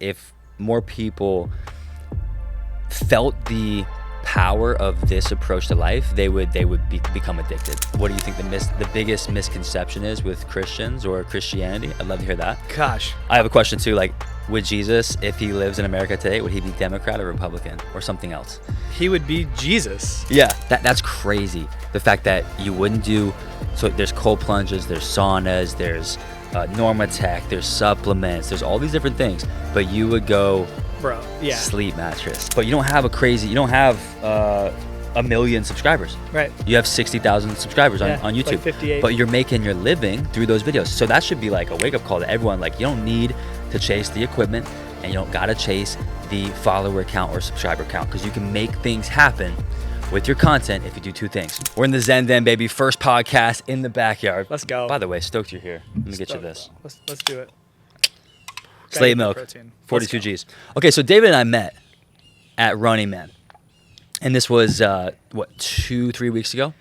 If more people felt the power of this approach to life, they would become addicted. What do you think the biggest misconception is with Christians or Christianity? I'd love to hear that. Gosh. I have a question too, like, would Jesus, if he lives in America today, would he be Democrat or Republican or something else? He would be Jesus. Yeah, that's crazy. The fact that you wouldn't do, so there's cold plunges, there's saunas, there's Normatec, there's supplements, there's all these different things, but you would go sleep mattress. But you don't have a million subscribers. Right. You have 60,000 subscribers on YouTube. Like 58. But you're making your living through those videos. So that should be like a wake up call to everyone. Like, you don't need to chase the equipment, and you don't gotta chase the follower count or subscriber count, because you can make things happen with your content if you do two things. We're in the Zen Den, baby. First podcast in the backyard. Let's go. By the way, stoked you're here. Let me get you this. Let's do it. Slate milk, 42 G's. Okay, so David and I met at Running Man. And this was, 2-3 weeks ago?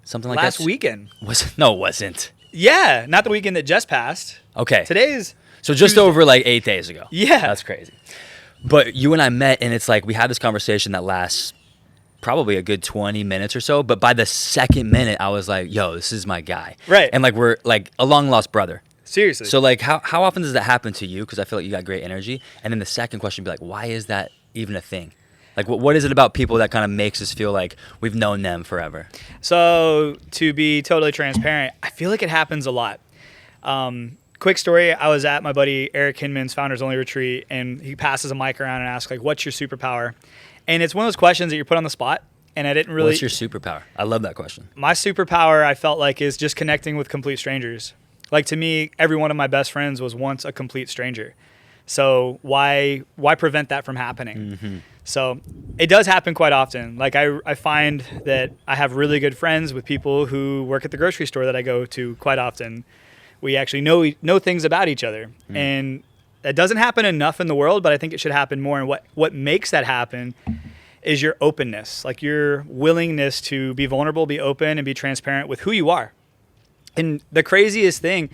Something like that? Last weekend. No, it wasn't. Yeah, not the weekend that just passed. Okay. Today's So just Tuesday. over like 8 days ago. Yeah. That's crazy. But you and I met, and it's like we had this conversation that lasts probably a good 20 minutes or so. But by the second minute, I was like, yo, this is my guy. Right. And like we're like a long lost brother. Seriously. So like how often does that happen to you? Because I feel like you got great energy. And then the second question would be like, why is that even a thing? Like what is it about people that kind of makes us feel like we've known them forever? So to be totally transparent, I feel like it happens a lot. Quick story, I was at my buddy Eric Hinman's Founders Only Retreat, and he passes a mic around and asks, like, what's your superpower? And it's one of those questions that you're put on the spot, and I didn't really... What's your superpower? I love that question. My superpower, I felt like, is just connecting with complete strangers. Like, to me, every one of my best friends was once a complete stranger. So why prevent that from happening? Mm-hmm. So it does happen quite often. Like I find that I have really good friends with people who work at the grocery store that I go to quite often. We actually know things about each other. And that doesn't happen enough in the world, but I think it should happen more. And what makes that happen is your openness, like your willingness to be vulnerable, be open, and be transparent with who you are. And the craziest thing,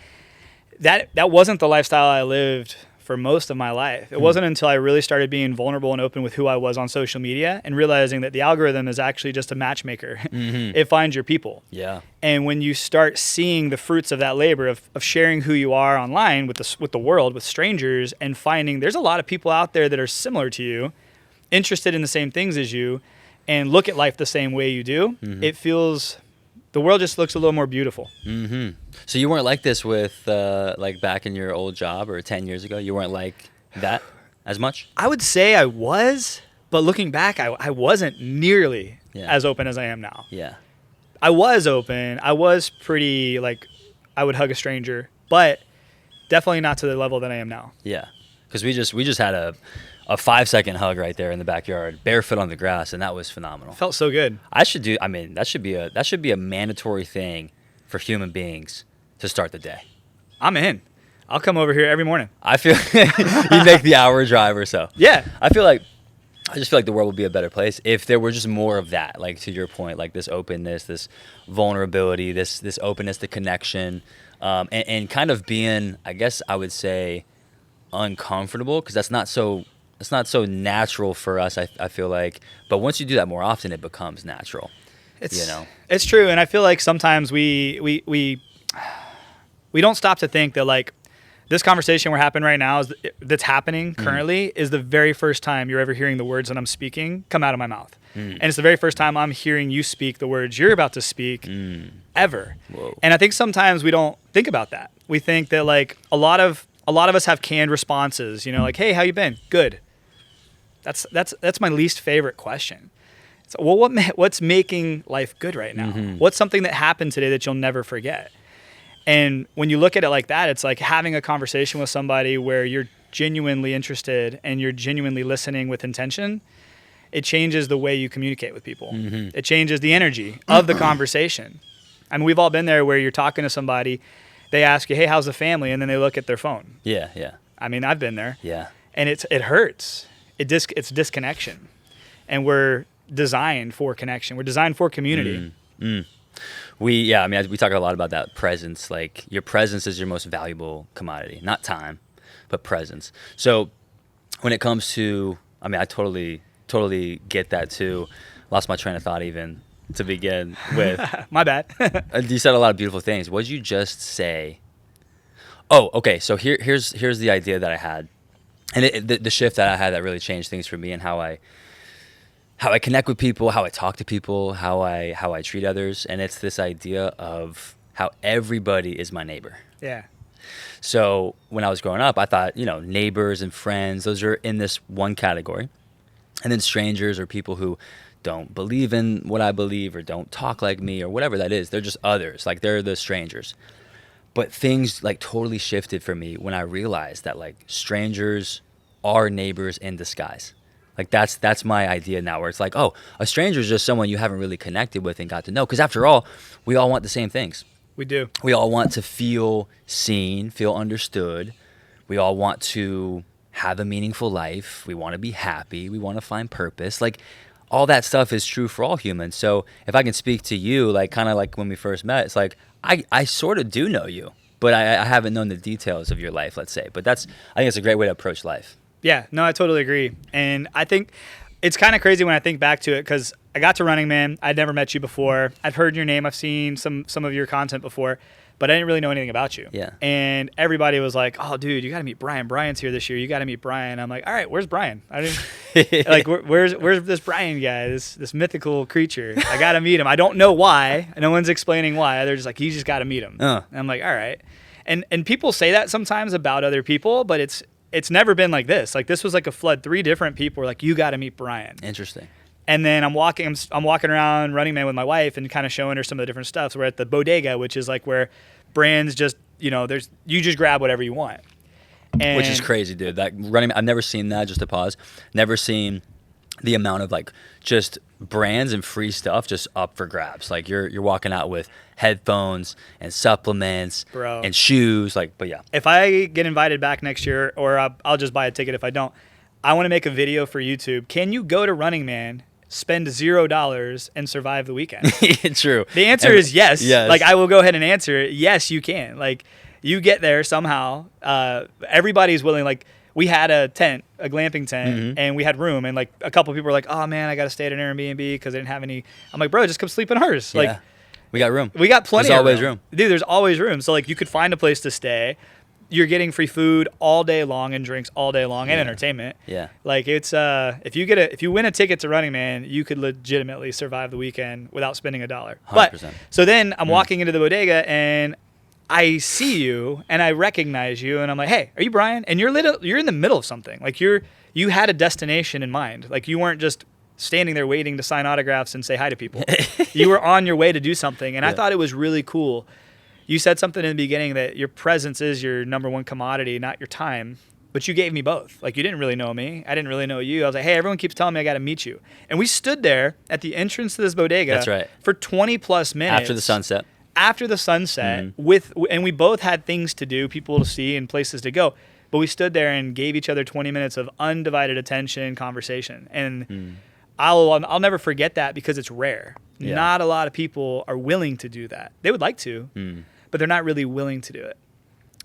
that wasn't the lifestyle I lived for most of my life. It wasn't until I really started being vulnerable and open with who I was on social media and realizing that the algorithm is actually just a matchmaker. Mm-hmm. It finds your people. Yeah. And when you start seeing the fruits of that labor of sharing who you are online with the world, with strangers, and finding there's a lot of people out there that are similar to you, interested in the same things as you, and look at life the same way you do, it feels... The world just looks a little more beautiful. Mm-hmm. So you weren't like this with like back in your old job or 10 years ago? You weren't like that as much? I would say I was, but looking back, I wasn't nearly as open as I am now. Yeah. I was open. I was pretty, like, I would hug a stranger, but definitely not to the level that I am now. Yeah. Because we just had a 5-second hug right there in the backyard, barefoot on the grass, and that was phenomenal. Felt so good. That should be a mandatory thing for human beings to start the day. I'm in. I'll come over here every morning. I feel you make the hour drive or so. Yeah. I just feel like the world would be a better place if there were just more of that, like to your point, like this openness, this vulnerability, this openness to connection, and kind of being, I guess I would say, uncomfortable, because that's not so natural for us, I feel like. But once you do that more often, it becomes natural. It's true, and I feel like sometimes we don't stop to think that, like, this conversation we're having right now that's happening currently is the very first time you're ever hearing the words that I'm speaking come out of my mouth. And it's the very first time I'm hearing you speak the words you're about to speak ever. Whoa. And I think sometimes we don't think about that. We think that, like, a lot of us have canned responses, like, hey, how you been? Good. That's my least favorite question. So, well, what's making life good right now? Mm-hmm. What's something that happened today that you'll never forget? And when you look at it like that, it's like having a conversation with somebody where you're genuinely interested and you're genuinely listening with intention. It changes the way you communicate with people. Mm-hmm. It changes the energy of the conversation. I mean, we've all been there where you're talking to somebody, they ask you, hey, how's the family? And then they look at their phone. Yeah, yeah. I mean, I've been there. Yeah. And it hurts. It's disconnection. And we're designed for connection. We're designed for community. We talk a lot about that presence. Like, your presence is your most valuable commodity, not time, but presence. So when it comes to, I mean, I totally get that too. Lost my train of thought even to begin with. My bad. You said a lot of beautiful things. What did you just say? Oh, okay. So here's the idea that I had, and the shift that I had that really changed things for me, and how I connect with people, how I talk to people, how I treat others, and it's this idea of how everybody is my neighbor. Yeah. So when I was growing up, I thought, neighbors and friends, those are in this one category. And then strangers or people who don't believe in what I believe or don't talk like me or whatever that is. They're just others. Like, they're the strangers. But things like totally shifted for me when I realized that like strangers are neighbors in disguise. Like that's my idea now, where it's like, oh, a stranger is just someone you haven't really connected with and got to know. Because after all, we all want the same things. We do. We all want to feel seen, feel understood. We all want to have a meaningful life. We want to be happy. We want to find purpose. Like, all that stuff is true for all humans. So if I can speak to you, like kind of like when we first met, it's like I sort of do know you, but I haven't known the details of your life, let's say. But I think it's a great way to approach life. Yeah, no, I totally agree. And I think it's kind of crazy when I think back to it, because I got to Running Man. I'd never met you before. I've heard your name. I've seen some of your content before, but I didn't really know anything about you. Yeah. And everybody was like, oh, dude, you got to meet Brian. Brian's here this year. You got to meet Brian. I'm like, all right, where's Brian? I didn't like, where's this Brian guy, this mythical creature? I got to meet him. I don't know why. No one's explaining why. They're just like, you just got to meet him. And I'm like, all right. And people say that sometimes about other people, but it's never been like this. Like, this was like a flood. 3 different people were like, you got to meet Brian. Interesting. And then I'm walking around Running Man with my wife and kind of showing her some of the different stuff. So we're at the bodega, which is like where brands just, you just grab whatever you want. And which is crazy, dude. That Running Man, I've never seen that, just to pause. Never seen the amount of like just brands and free stuff just up for grabs. Like, you're walking out with headphones and supplements, bro, and shoes. Like, but yeah. If I get invited back next year, or I'll just buy a ticket if I don't, I want to make a video for YouTube. Can you go to Running Man, spend $0 and survive the weekend? True. The answer is yes. Yes. Like, I will go ahead and answer it. Yes, you can. Like, you get there somehow. Everybody's willing. Like, we had a tent, a glamping tent, and we had room. And like, a couple people were like, oh man, I got to stay at an Airbnb because I didn't have any. I'm like, bro, just come sleep in ours. Yeah. Like, we got room. We got plenty There's of always room. Dude, there's always room. So like, you could find a place to stay. You're getting free food all day long and drinks all day long and entertainment. Yeah. Like, it's if you win a ticket to Running Man, you could legitimately survive the weekend without spending $1. 100%. But so then I'm walking into the bodega and I see you and I recognize you and I'm like, hey, are you Brian? And you're in the middle of something. Like, you had a destination in mind. Like, you weren't just standing there waiting to sign autographs and say hi to people. You were on your way to do something. And I thought it was really cool. You said something in the beginning that your presence is your number one commodity, not your time. But you gave me both. Like, you didn't really know me. I didn't really know you. I was like, hey, everyone keeps telling me I got to meet you. And we stood there at the entrance to this bodega. That's right. For 20 plus minutes. After the sunset. And we both had things to do, people to see and places to go. But we stood there and gave each other 20 minutes of undivided attention, conversation. And I'll never forget that, because it's rare. Yeah. Not a lot of people are willing to do that. They would like to, but they're not really willing to do it.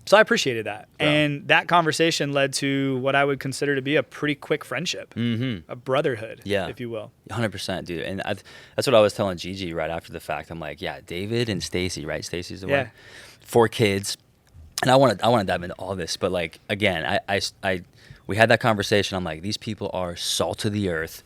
So I appreciated that. Wow. And that conversation led to what I would consider to be a pretty quick friendship, a brotherhood, if you will. 100%, dude. And that's what I was telling Gigi right after the fact. I'm like, yeah, David and Stacy, right? Stacy's the one. 4 kids. And I want to dive into all this, but like, again, we had that conversation. I'm like, these people are salt of the earth.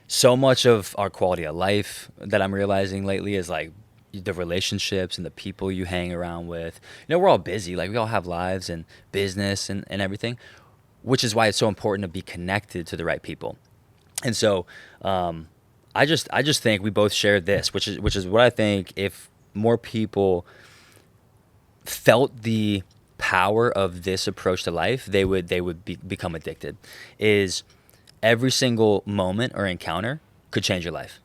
So much of our quality of life that I'm realizing lately is like the relationships and the people you hang around with. We're all busy. Like, we all have lives and business and everything, which is why it's so important to be connected to the right people. And so I just think we both share this, which is what I think, if more people felt the power of this approach to life, they would become addicted. Is every single moment or encounter could change your life.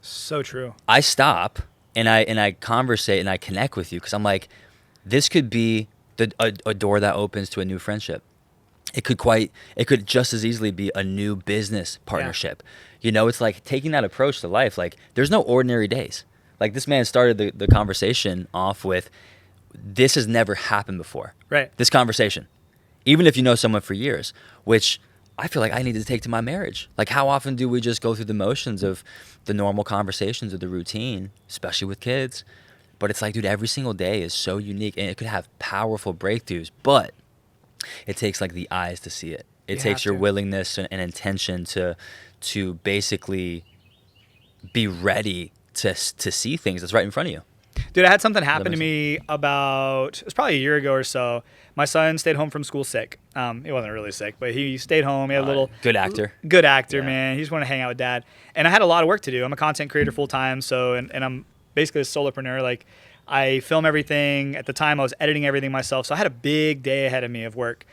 So true. I stop and I conversate and I connect with you because I'm like, this could be a door that opens to a new friendship. It could just as easily be a new business partnership. Yeah. It's like taking that approach to life. Like, there's no ordinary days. Like, this man started the conversation off with, this has never happened before. Right. This conversation, even if you know someone for years, which I feel like I need to take to my marriage. Like, how often do we just go through the motions of the normal conversations or the routine, especially with kids? But it's like, dude, every single day is so unique, and it could have powerful breakthroughs, but it takes like the eyes to see it. It takes your willingness and intention to basically be ready to see things that's right in front of you. Dude, I had something happen to me it was probably a year ago or so. My son stayed home from school sick. He wasn't really sick, but he stayed home. He had a little... Good actor. Good actor, man. He just wanted to hang out with dad. And I had a lot of work to do. I'm a content creator full time, and I'm basically a solopreneur. Like, I film everything. At the time, I was editing everything myself. So I had a big day ahead of me of work.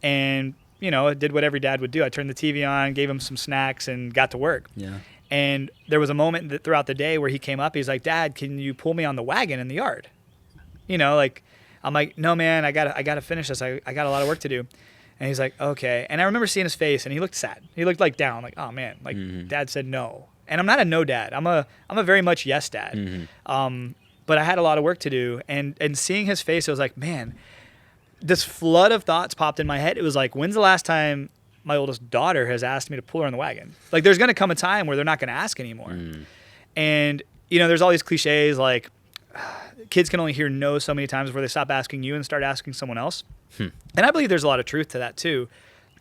And, I did what every dad would do. I turned the TV on, gave him some snacks, and got to work. Yeah. And there was a moment throughout the day where he came up. He's like, "Dad, can you pull me on the wagon in the yard?" I'm like, "No, man, I gotta finish this. I got a lot of work to do." And he's like, "Okay." And I remember seeing his face, and he looked sad. He looked like down, like, "Oh man, like Dad said no." And I'm not a no dad. I'm a very much yes dad. But I had a lot of work to do, and seeing his face, it was like, man, this flood of thoughts popped in my head. It was like, when's the last time my oldest daughter has asked me to pull her on the wagon? Like, there's going to come a time where they're not going to ask anymore. And, there's all these cliches like kids can only hear no so many times before they stop asking you and start asking someone else. And I believe there's a lot of truth to that too.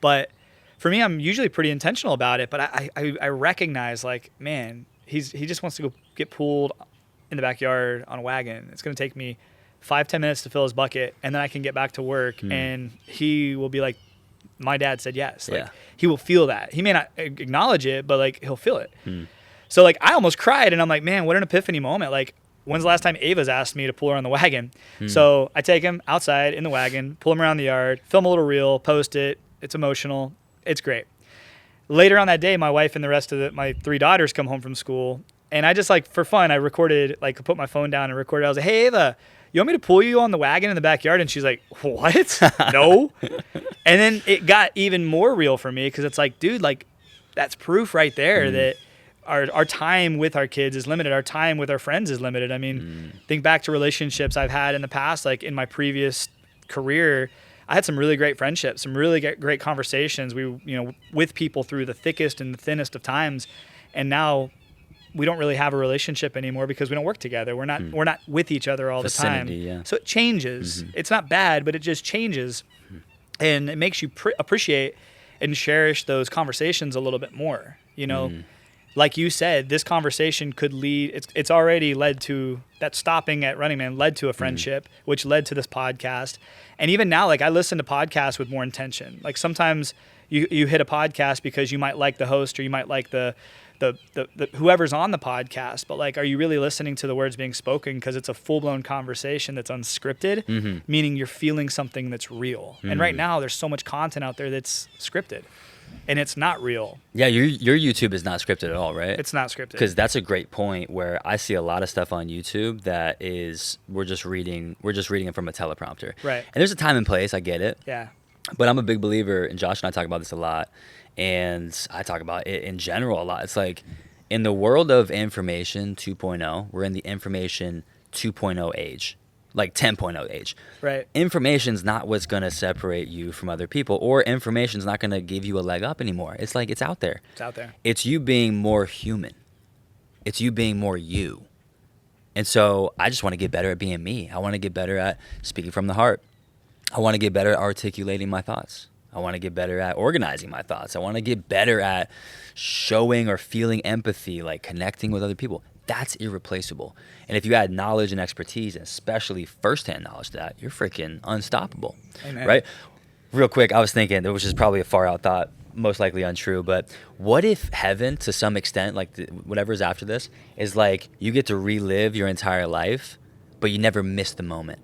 But for me, I'm usually pretty intentional about it. But I recognize, like, man, he just wants to go get pulled in the backyard on a wagon. It's going to take me 5-10 minutes to fill his bucket, and then I can get back to work, and he will be like, my dad said yes. Like, he will feel that. He may not acknowledge it, but like, he'll feel it. So like, I almost cried, and I'm like, man, what an epiphany moment. Like, when's the last time Ava's asked me to pull her on the wagon? So I take him outside in the wagon, pull him around the yard, film a little reel, post it. It's emotional. It's great. Later on that day, my wife and the rest of my 3 daughters come home from school, and I just, like, for fun, I recorded, like, put my phone down and recorded. I was like, "Hey, Ava, you want me to pull you on the wagon in the backyard?" And she's like, "What?" No. And then it got even more real for me, because it's like, dude, like, that's proof right there that our time with our kids is limited. Our time with our friends is limited. I mean, think back to relationships I've had in the past. Like, in my previous career, I had some really great friendships, some really great conversations. We, with people through the thickest and the thinnest of times. And now we don't really have a relationship anymore because we don't work together. We're not with each other all the time. Yeah. So it changes. It's not bad, but it just changes. And it makes you appreciate and cherish those conversations a little bit more. Like you said, this conversation could lead, it's already led to, that stopping at Running Man led to a friendship, which led to this podcast. And even now, like, I listen to podcasts with more intention. Like, sometimes you hit a podcast because you might like the host, or you might like the whoever's on the podcast, but like, are you really listening to the words being spoken? Because it's a full-blown conversation that's unscripted, meaning you're feeling something that's real. And right now, there's so much content out there that's scripted, and it's not real. Yeah, your YouTube is not scripted at all, right? It's not scripted. Because that's a great point, where I see a lot of stuff on YouTube that is, we're just reading it from a teleprompter. Right. And there's a time and place, I get it. Yeah. But I'm a big believer, and Josh and I talk about this a lot, and I talk about it in general a lot. It's like, in the world of information 2.0, we're in the information 2.0 age, like 10.0 age. Right. Information's not what's going to separate you from other people, or information's not going to give you a leg up anymore. It's like, it's out there. It's out there. It's you being more human. It's you being more you. And so I just want to get better at being me. I want to get better at speaking from the heart. I want to get better at articulating my thoughts. I want to get better at organizing my thoughts. I want to get better at showing or feeling empathy, like connecting with other people. That's irreplaceable. And if you add knowledge and expertise, and especially firsthand knowledge to that, you're freaking unstoppable. Amen. Right? Real quick, I was thinking, which is probably a far out thought, most likely untrue, but what if heaven, to some extent, like whatever's after this, is like you get to relive your entire life, but you never miss the moment?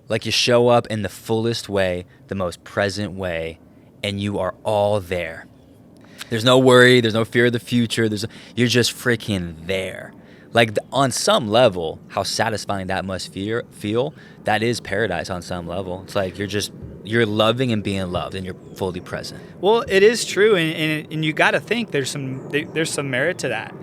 Like, you show up in the fullest way, the most present way, and you are all there. There's no worry. There's no fear of the future. You're just freaking there. Like, on some level, how satisfying that must feel, that is paradise on some level. It's like you're loving and being loved, and you're fully present. Well, it is true, and you got to think there's some merit to that,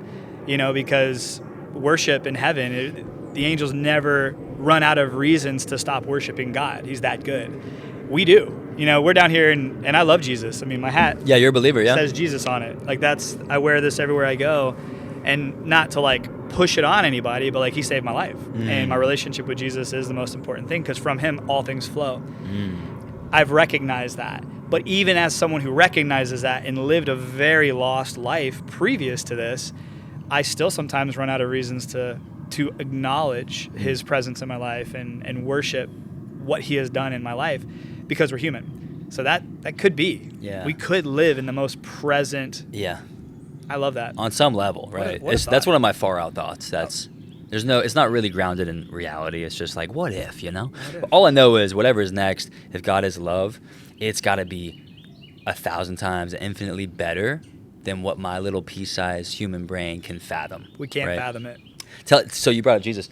because worship in heaven, the angels never run out of reasons to stop worshiping God. He's that good. We do. we're down here and I love Jesus. I mean, my hat Yeah, you're a believer, yeah. says Jesus on it. Like I wear this everywhere I go, and not to like push it on anybody, but like he saved my life. And my relationship with Jesus is the most important thing, because from him all things flow. I've recognized that. But even as someone who recognizes that and lived a very lost life previous to this, I still sometimes run out of reasons to acknowledge his presence in my life and worship what he has done in my life, because we're human. So that could be. Yeah. We could live in the most present. Yeah. I love that. On some level, right? What a thought. That's one of my far out thoughts. It's not really grounded in reality. It's just like, what if, What if? But all I know is whatever is next, if God is love, it's got to be 1,000 times infinitely better than what my little pea-sized human brain can fathom. We can't right? fathom it. So you brought up Jesus.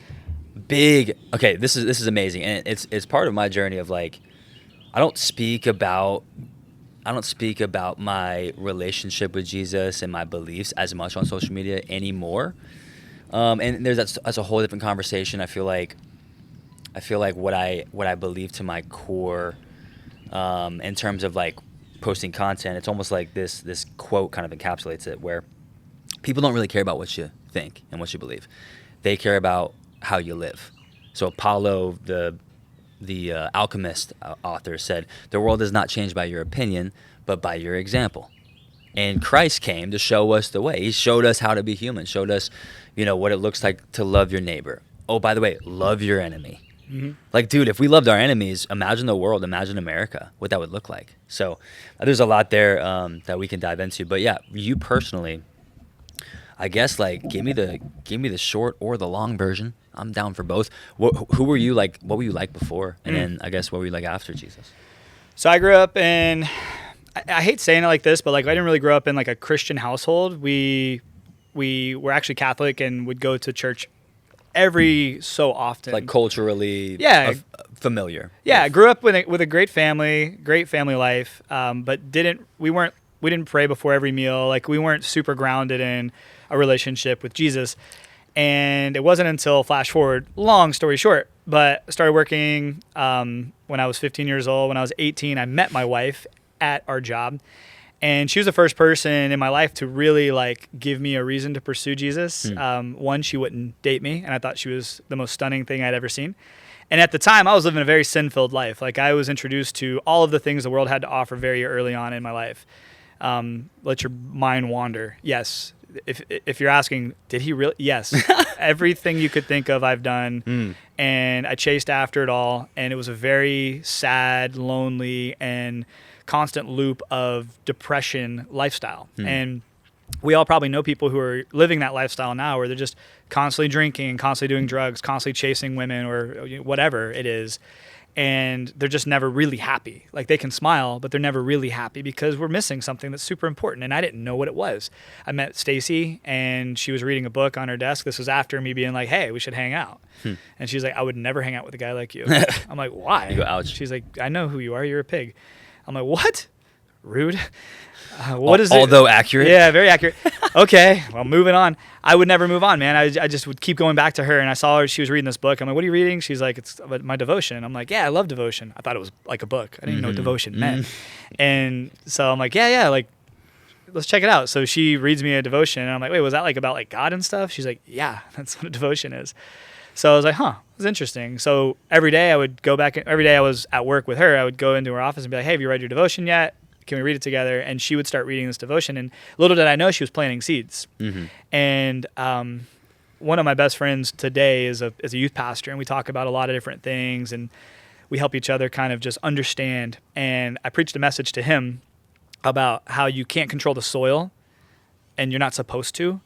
Okay, this is amazing, and it's part of my journey of like, I don't speak about my relationship with Jesus and my beliefs as much on social media anymore. And that's a whole different conversation. I feel like what I believe to my core, in terms of like posting content, it's almost like this quote kind of encapsulates it, where people don't really care about what you think and what you believe. They care about how you live. So Apollo, the alchemist author, said, "The world is not changed by your opinion, but by your example." And Christ came to show us the way. He showed us how to be human, showed us, what it looks like to love your neighbor. Oh, by the way, love your enemy. Mm-hmm. Like, dude, if we loved our enemies, imagine the world, imagine America, what that would look like. So there's a lot there that we can dive into. But yeah, you personally, I guess, like, give me the short or the long version. I'm down for both. Who were you like? What were you like before? And then I guess what were you like after Jesus? So I grew up in, I hate saying it like this, but like I didn't really grow up in like a Christian household. We were actually Catholic and would go to church every so often. Like culturally, familiar. Yeah, I grew up with a great family life, but we didn't pray before every meal. Like, we weren't super grounded in a relationship with Jesus. And it wasn't until, flash forward, long story short, but I started working when I was 15 years old. When I was 18, I met my wife at our job. And she was the first person in my life to really like give me a reason to pursue Jesus. One, she wouldn't date me, and I thought she was the most stunning thing I'd ever seen. And at the time, I was living a very sin-filled life. Like, I was introduced to all of the things the world had to offer very early on in my life. Let your mind wander. Yes. If you're asking, did he really? Yes. Everything you could think of, I've done. And I chased after it all. And it was a very sad, lonely, and constant loop of depression lifestyle. And we all probably know people who are living that lifestyle now, where they're just constantly drinking, constantly doing drugs, constantly chasing women, or whatever it is. And they're just never really happy. Like, they can smile, but they're never really happy, because we're missing something that's super important. And I didn't know what it was. I met Stacy, and she was reading a book on her desk. This was after me being like, hey, we should hang out. And she's like, I would never hang out with a guy like you. I'm like, why? You go, ouch. She's like, I know who you are. You're a pig. I'm like, what? Rude. What is it? Although accurate. Yeah, very accurate. Okay, well, moving on. I would never move on, man. I just would keep going back to her, and I saw her. She was reading this book. I'm like, what are you reading? She's like, it's my devotion. I'm like, yeah, I love devotion. I thought it was like a book. I didn't even know what devotion meant. And so I'm like, yeah, like, let's check it out. So she reads me a devotion, and I'm like, wait, was that like about like God and stuff? She's like, yeah, that's what a devotion is. So I was like, huh, it's interesting. So every day I would go back. Every day I was at work with her, I would go into her office and be like, hey, have you read your devotion yet? Can we read it together? And she would start reading this devotion. And little did I know, she was planting seeds. And one of my best friends today is a youth pastor, and we talk about a lot of different things, and we help each other kind of just understand. And I preached a message to him about how you can't control the soil, and you're not supposed to.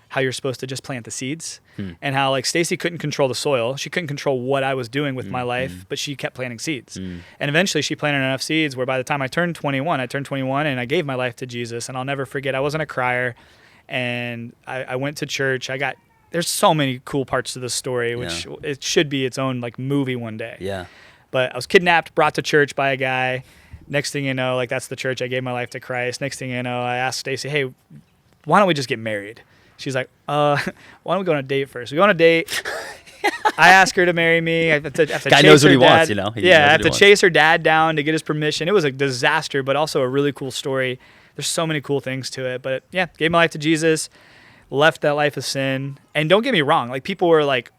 How you're supposed to just plant the seeds, and how like Stacy couldn't control the soil. She couldn't control what I was doing with my life, but she kept planting seeds. And eventually she planted enough seeds where by the time I turned 21 and I gave my life to Jesus. And I'll never forget, I wasn't a crier, and I went to church. There's so many cool parts to this story, which it should be its own like movie one day. Yeah. But I was kidnapped, brought to church by a guy. Next thing you know, like, that's the church I gave my life to Christ. Next thing you know, I asked Stacy, hey, why don't we just get married? She's like, why don't we go on a date first? We go on a date, I ask her to marry me. I have to Guy chase knows what her he dad. wants, you know? He knows Yeah, I what have he to wants. chase her dad down to get his permission. It was a disaster, but also a really cool story. There's so many cool things to it. But yeah, gave my life to Jesus, left that life of sin. And don't get me wrong, like people were like,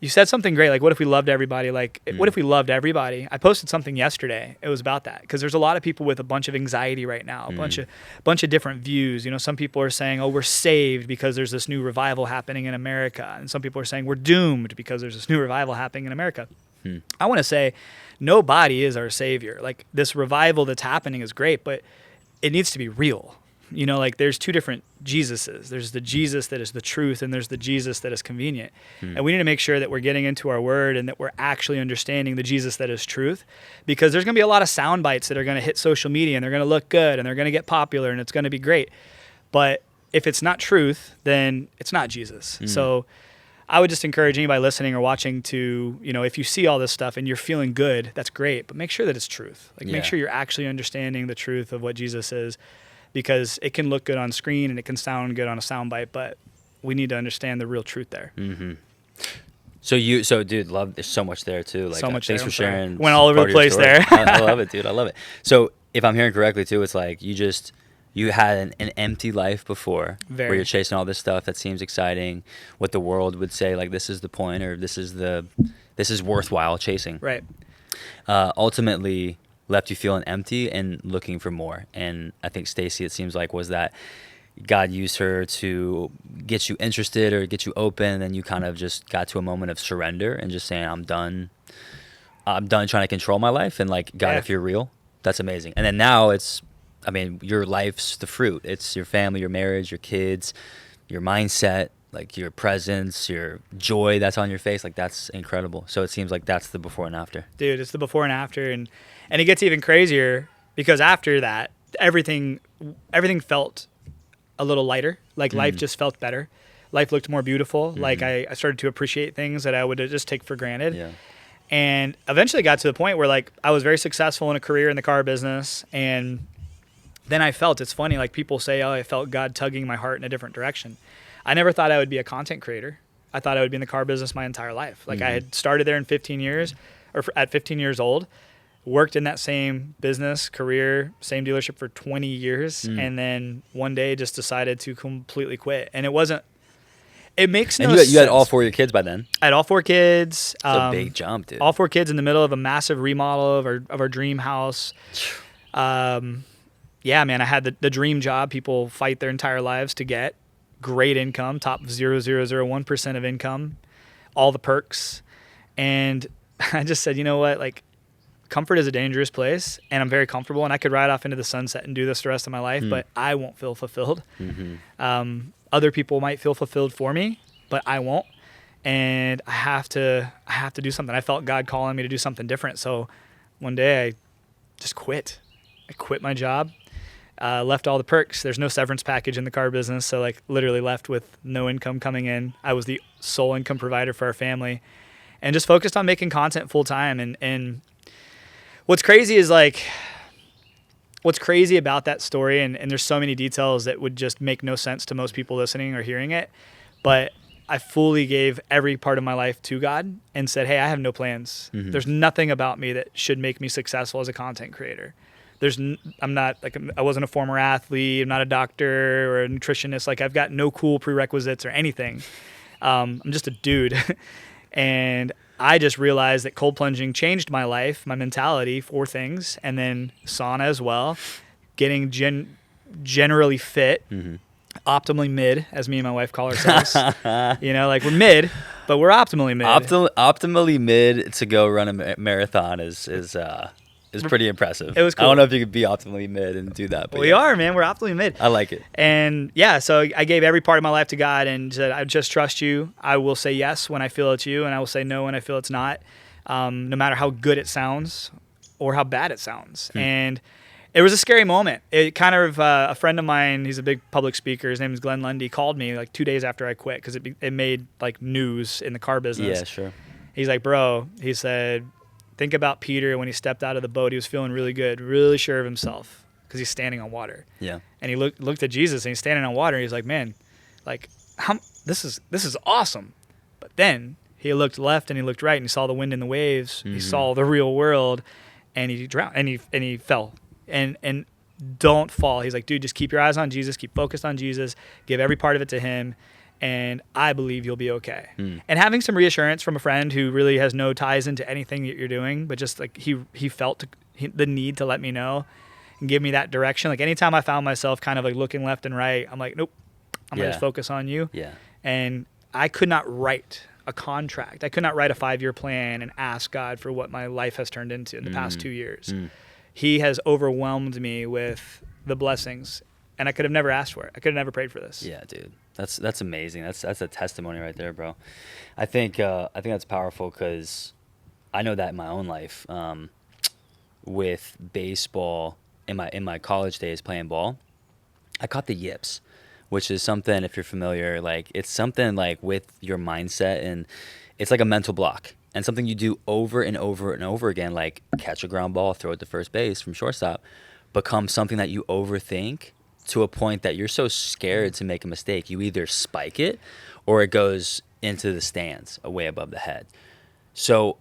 you said something great, like what if we loved everybody? Like, what if we loved everybody? I posted something yesterday. It was about that because there's a lot of people with a bunch of anxiety right now, a bunch of different views. You know, some people are saying, oh, we're saved because there's this new revival happening in America. And some people are saying we're doomed because there's this new revival happening in America. I want to say nobody is our savior. Like this revival that's happening is great, but it needs to be real. You know, like there's two different Jesuses. There's the Jesus that is the truth, and there's the Jesus that is convenient. And we need to make sure that we're getting into our word and that we're actually understanding the Jesus that is truth, because there's going to be a lot of sound bites that are going to hit social media and they're going to look good and they're going to get popular and it's going to be great. But if it's not truth, then it's not Jesus. So I would just encourage anybody listening or watching to, you know, if you see all this stuff and you're feeling good, that's great, but make sure that it's truth. Like make sure you're actually understanding the truth of what Jesus is. Because it can look good on screen and it can sound good on a soundbite, but we need to understand the real truth there. So dude, there's so much there too. Like, So much thanks there, for I'm sorry. sharing. Went all over part the of your place story. there. I love it, dude. I love it. So if I'm hearing correctly too, it's like you had an empty life before, where you're chasing all this stuff that seems exciting, what the world would say, like this is the point, or this is worthwhile chasing. Right. Ultimately left you feeling empty and looking for more. And I think Stacy, it seems like, was that God used her to get you interested or get you open, and then you kind of just got to a moment of surrender and just saying, I'm done trying to control my life, and like, God, if you're real, that's amazing. And then now your life's the fruit. It's your family, your marriage, your kids, your mindset, like your presence, your joy that's on your face. Like, that's incredible. So it seems like that's the before and after. Dude, it's the before and after. And it gets even crazier because after that, everything felt a little lighter. Like life just felt better. Life looked more beautiful. Like I started to appreciate things that I would just take for granted. Yeah. And eventually got to the point where like I was very successful in a career in the car business. And then I felt, it's funny, like people say, oh, I felt God tugging my heart in a different direction. I never thought I would be a content creator. I thought I would be in the car business my entire life. Like I had started there in 15 years, or at 15 years old, worked in that same business, career, same dealership for 20 years. And then one day just decided to completely quit. And it makes no sense. And you had all 4 of your kids by then. I had all 4 kids. It's a big jump, dude. All 4 kids in the middle of a massive remodel of our dream house. Yeah, man, I had the dream job people fight their entire lives to get. Great income, top 0.0001% of income, all the perks. And I just said, you know what, like, comfort is a dangerous place, and I'm very comfortable, and I could ride off into the sunset and do this the rest of my life, but I won't feel fulfilled. Other people might feel fulfilled for me, but I won't. And I have to do something. I felt God calling me to do something different. So one day I just quit. I quit my job. Left all the perks. There's no severance package in the car business, so like literally left with no income coming in. I was the sole income provider for our family, and just focused on making content full time. And what's crazy is like, what's crazy about that story, and there's so many details that would just make no sense to most people listening or hearing it, but I fully gave every part of my life to God and said, hey, I have no plans. There's nothing about me that should make me successful as a content creator. I wasn't a former athlete. I'm not a doctor or a nutritionist. Like, I've got no cool prerequisites or anything. I'm just a dude. And I just realized that cold plunging changed my life, my mentality, 4 things. And then sauna as well, getting generally fit, optimally mid, as me and my wife call ourselves. You know, like, we're mid, but we're optimally mid. Optimally mid to go run a marathon is pretty impressive. It was cool. I don't know if you could be optimally mid and do that. But we are, man. We're optimally mid. I like it. And yeah, so I gave every part of my life to God and said, I just trust you. I will say yes when I feel it's you, and I will say no when I feel it's not, no matter how good it sounds or how bad it sounds. And it was a scary moment. It kind of, a friend of mine, he's a big public speaker, his name is Glenn Lundy, called me like 2 days after I quit because it made like news in the car business. Yeah, sure. He's like, bro, he said, think about Peter when he stepped out of the boat. He was feeling really good, really sure of himself because he's standing on water. Yeah. And he looked at Jesus and he's standing on water. And he's like, man, like, this is awesome. But then He looked left and he looked right and he saw the wind and the waves. Mm-hmm. He saw the real world, and he drowned and he fell. And don't fall. He's like, dude, just keep your eyes on Jesus, keep focused on Jesus, give every part of it to him, and I believe you'll be okay. And having some reassurance from a friend who really has no ties into anything that you're doing, but just like he felt the need to let me know and give me that direction. Like anytime I found myself kind of like looking left and right, I'm like, nope, I'm gonna just focus on you. Yeah. And I could not write a contract. I could not write a 5-year plan and ask God for what my life has turned into in the past 2 years. He has overwhelmed me with the blessings, and I could have never asked for it. I could have never prayed for this. Yeah, dude. That's amazing. That's a testimony right there, bro. I think that's powerful because I know that in my own life, with baseball in my college days playing ball, I caught the yips, which is something, if you're familiar, like it's something like with your mindset, and it's like a mental block. And something you do over and over and over again, like catch a ground ball, throw it to first base from shortstop, becomes something that you overthink to a point that you're so scared to make a mistake. You either spike it or it goes into the stands way above the head. So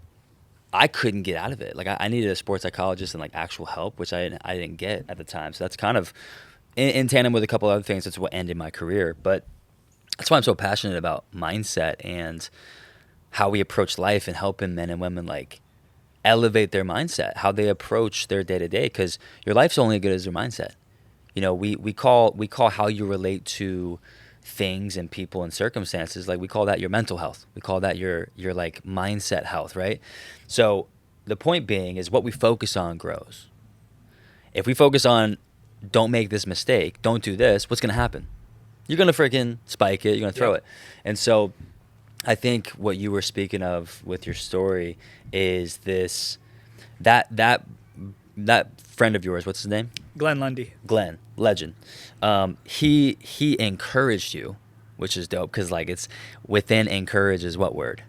I couldn't get out of it. Like I needed a sports psychologist and like actual help, which I didn't get at the time. So that's kind of in tandem with a couple other things. That's what ended my career. But that's why I'm so passionate about mindset and how we approach life and helping men and women like elevate their mindset, how they approach their day to day, because your life's only as good as your mindset. You know, we call how you relate to things and people and circumstances, like we call that your mental health. We call that your like mindset health, right? So the point being is what we focus on grows. If we focus on don't make this mistake, don't do this, what's going to happen? You're going to freaking spike it, you're going to throw it. And so I think what you were speaking of with your story is this, that friend of yours, what's his name? Glenn Lundy. Glenn, legend. He encouraged you, which is dope, because like it's within encourage is what word?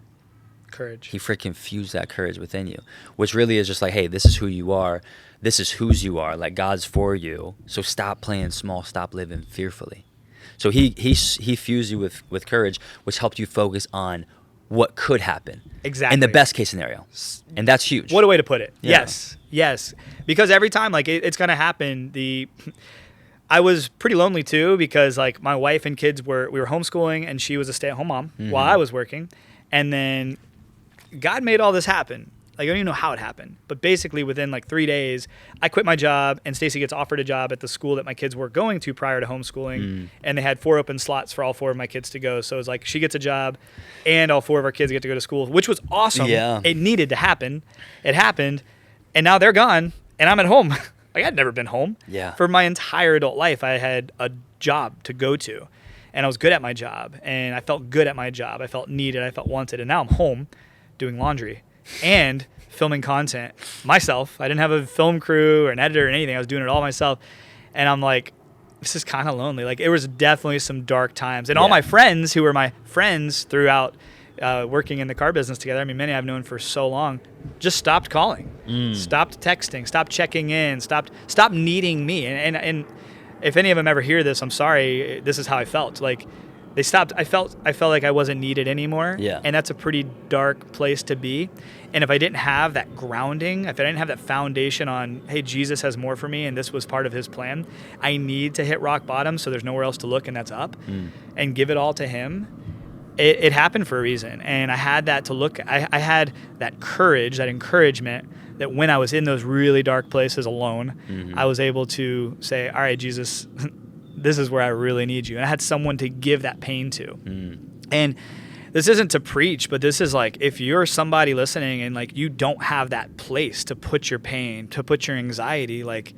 Courage. He freaking fused that courage within you, which really is just like, hey, this is who you are. This is whose you are. Like God's for you. So stop playing small. Stop living fearfully. So he fused you with courage, which helped you focus on what could happen. Exactly. In the best case scenario. And that's huge. What a way to put it. Yeah. Yes. Because every time, like, it's going to happen. I was pretty lonely, too, because, like, my wife and kids we were homeschooling, and she was a stay-at-home mom while I was working. And then God made all this happen. Like, I don't even know how it happened. But basically, within, like, 3 days, I quit my job, and Stacy gets offered a job at the school that my kids were going to prior to homeschooling. And they had 4 open slots for all 4 of my kids to go. So it was like, she gets a job, and all 4 of our kids get to go to school, which was awesome. Yeah. It needed to happen. It happened. And now they're gone, and I'm at home. Like, I'd never been home. Yeah. For my entire adult life, I had a job to go to. And I was good at my job. And I felt good at my job. I felt needed. I felt wanted. And now I'm home doing laundry and filming content myself. I didn't have a film crew or an editor or anything. I was doing it all myself. And I'm like, this is kind of lonely. Like, it was definitely some dark times. And all my friends who were my friends throughout working in the car business together, I mean, many I've known for so long, just stopped calling, stopped texting, stopped checking in, stopped needing me. And if any of them ever hear this, I'm sorry. This is how I felt. Like, they stopped. I felt like I wasn't needed anymore. Yeah. And that's a pretty dark place to be. And if I didn't have that grounding, if I didn't have that foundation on, hey, Jesus has more for me and this was part of his plan, I need to hit rock bottom so there's nowhere else to look and that's up, and give it all to him. It happened for a reason. And I had that to look. I had that courage, that encouragement, that when I was in those really dark places alone, I was able to say, all right, Jesus, this is where I really need you. And I had someone to give that pain to. And this isn't to preach, but this is like, if you're somebody listening and like you don't have that place to put your pain, to put your anxiety, like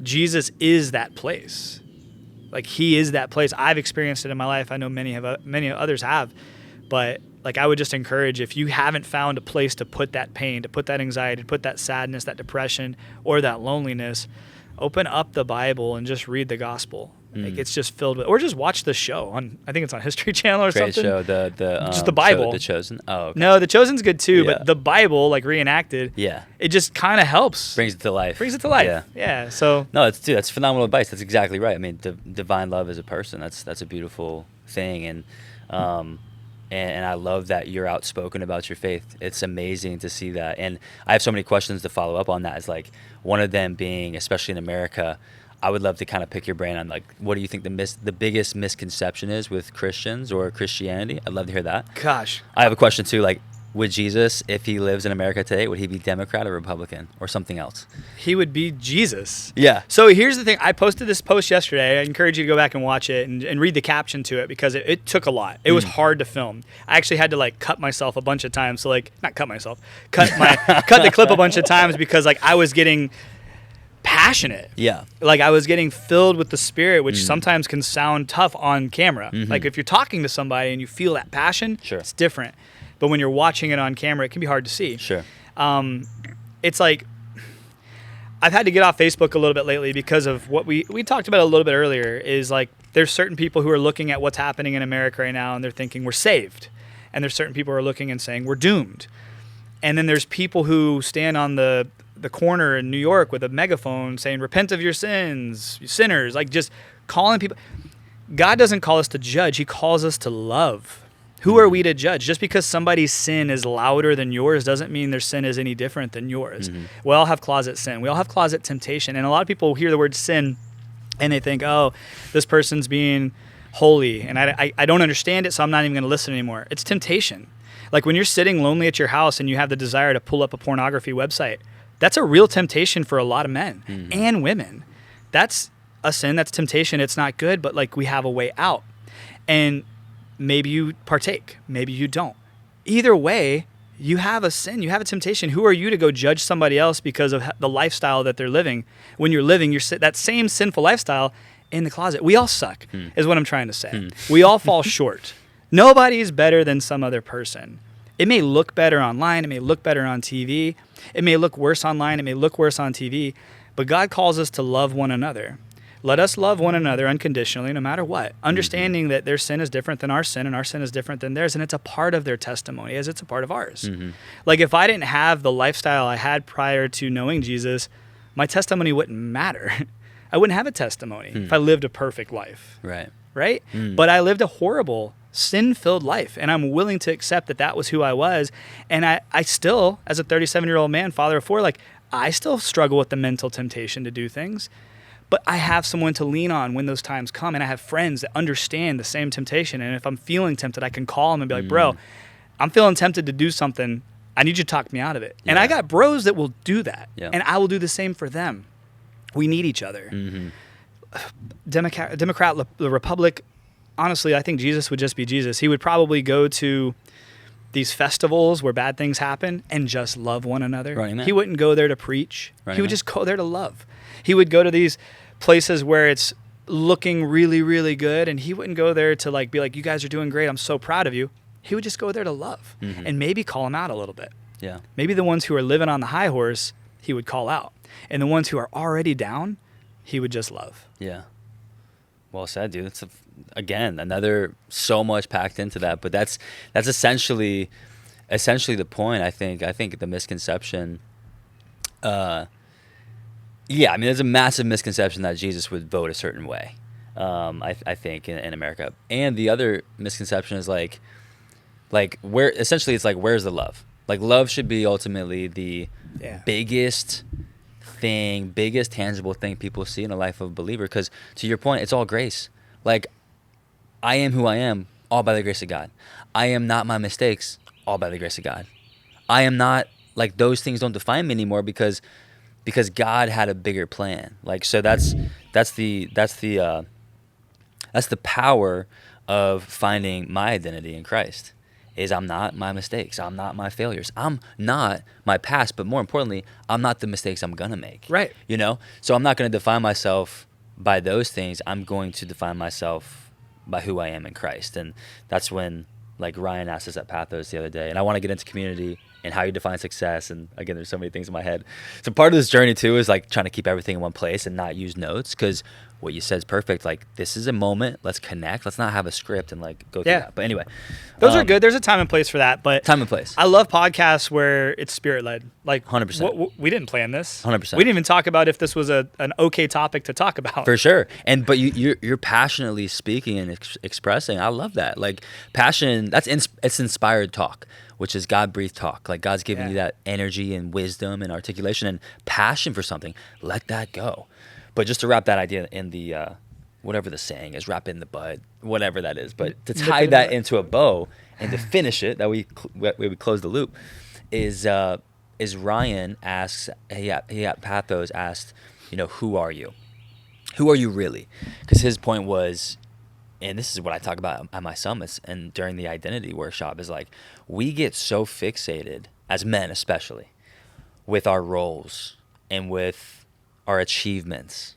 Jesus is that place. Like, he is that place. I've experienced it in my life. I know many others have. But like, I would just encourage, if you haven't found a place to put that pain, to put that anxiety, to put that sadness, that depression, or that loneliness, open up the Bible and just read the gospel. Like, it's just filled with, or just watch the show on, I think it's on History Channel or Great something. show, just the Bible. The Chosen. Oh, okay. No, The Chosen's good too, Yeah. but the Bible, like reenacted, it just kind of helps. Brings it to life. Yeah. So no, that's phenomenal advice. That's exactly right. I mean, divine love as a person. That's a beautiful thing, and And I love that you're outspoken about your faith. It's amazing to see that. And I have so many questions to follow up on that. It's like one of them being, especially in America, I would love to kind of pick your brain on like, what do you think the biggest misconception is with Christians or Christianity? I'd love to hear that. Gosh. I have a question too. Like, would Jesus, if he lives in America today, would he be Democrat or Republican or something else? He would be Jesus. Yeah. So here's the thing. I posted this post yesterday. I encourage you to go back and watch it and read the caption to it because it took a lot. It was hard to film. I actually had to like cut myself a bunch of times. So like, not cut myself, cut the clip a bunch of times because like I was getting passionate. Yeah. Like I was getting filled with the Spirit, which sometimes can sound tough on camera. Like if you're talking to somebody and you feel that passion, Sure. It's different. But when you're watching it on camera, it can be hard to see. Sure. It's like I've had to get off Facebook a little bit lately because of what we talked about a little bit earlier is like there's certain people who are looking at what's happening in America right now and they're thinking we're saved. And there's certain people who are looking and saying we're doomed. And then there's people who stand on the corner in New York with a megaphone saying repent of your sins, you sinners, like just calling people. God doesn't call us to judge. He calls us to love. Who are we to judge? Just because somebody's sin is louder than yours doesn't mean their sin is any different than yours. We all have closet sin. We all have closet temptation. And a lot of people hear the word sin and they think, oh, this person's being holy. And I don't understand it, so I'm not even going to listen anymore. It's temptation. Like when you're sitting lonely at your house and you have the desire to pull up a pornography website, that's a real temptation for a lot of men and women. That's a sin. That's temptation. It's not good, but like we have a way out. And maybe you partake, maybe you don't. Either way, you have a sin, you have a temptation. Who are you to go judge somebody else because of the lifestyle that they're living? When you're living that same sinful lifestyle in the closet. We all suck, is what I'm trying to say. We all fall short. Nobody's better than some other person. It may look better online, it may look better on TV, it may look worse online, it may look worse on TV, but God calls us to love one another. Let us love one another unconditionally, no matter what, understanding that their sin is different than our sin and our sin is different than theirs, and it's a part of their testimony as it's a part of ours. Like if I didn't have the lifestyle I had prior to knowing Jesus, my testimony wouldn't matter. I wouldn't have a testimony if I lived a perfect life. Right? But I lived a horrible, sin-filled life, and I'm willing to accept that was who I was. And I still, as a 37-year-old man, father of 4, like I still struggle with the mental temptation to do things. But I have someone to lean on when those times come, and I have friends that understand the same temptation. And if I'm feeling tempted, I can call them and be like, bro, I'm feeling tempted to do something. I need you to talk me out of it. Yeah. And I got bros that will do that, and I will do the same for them. We need each other. Democrat, the Republic, honestly, I think Jesus would just be Jesus. He would probably go to these festivals where bad things happen and just love one another. He wouldn't go there to preach. He would just go there to love. He would go to these places where it's looking really, really good, and he wouldn't go there to like be like, you guys are doing great, I'm so proud of you. He would just go there to love and maybe call them out a little bit. Yeah. Maybe the ones who are living on the high horse, he would call out. And the ones who are already down, he would just love. Yeah. Well said, dude. That's again another so much packed into that, but that's essentially the point. I think the misconception. Yeah, I mean, there's a massive misconception that Jesus would vote a certain way. I think in America, and the other misconception is like where essentially it's like where's the love? Like love should be ultimately the biggest tangible thing people see in a life of a believer. Because to your point, it's all grace. Like I am who I am, all by the grace of God. I am not my mistakes, all by the grace of God. I am not like those things don't define me anymore because God had a bigger plan. Like so that's the power of finding my identity in Christ. Is I'm not my mistakes. I'm not my failures. I'm not my past, but more importantly, I'm not the mistakes I'm gonna make. Right. You know? So I'm not gonna define myself by those things. I'm going to define myself by who I am in Christ. And that's when like Ryan asked us at Pathos the other day, and I want to get into community and how you define success. And again, there's so many things in my head. So part of this journey too is like trying to keep everything in one place and not use notes, because what you said is perfect. Like, this is a moment. Let's connect. Let's not have a script and like go through Yeah. that. But anyway, Those are good. There's a time and place for that, but time and place. I love podcasts where it's spirit led. Like 100%. We didn't plan this. 100%. We didn't even talk about if this was an okay topic to talk about. For sure. But you're passionately speaking and expressing. I love that. Like, passion, it's inspired talk, which is God-breathed talk. Like, God's giving you that energy and wisdom and articulation and passion for something. Let that go. But just to wrap that idea in the whatever the saying is, wrap it in the bud, whatever that is. But to tie that into a bow and to finish it, that we close the loop, is Ryan asks, Pathos asked, who are you? Who are you really? Because his point was, and this is what I talk about at my summits and during the identity workshop, is like, we get so fixated, as men especially, with our roles and with our achievements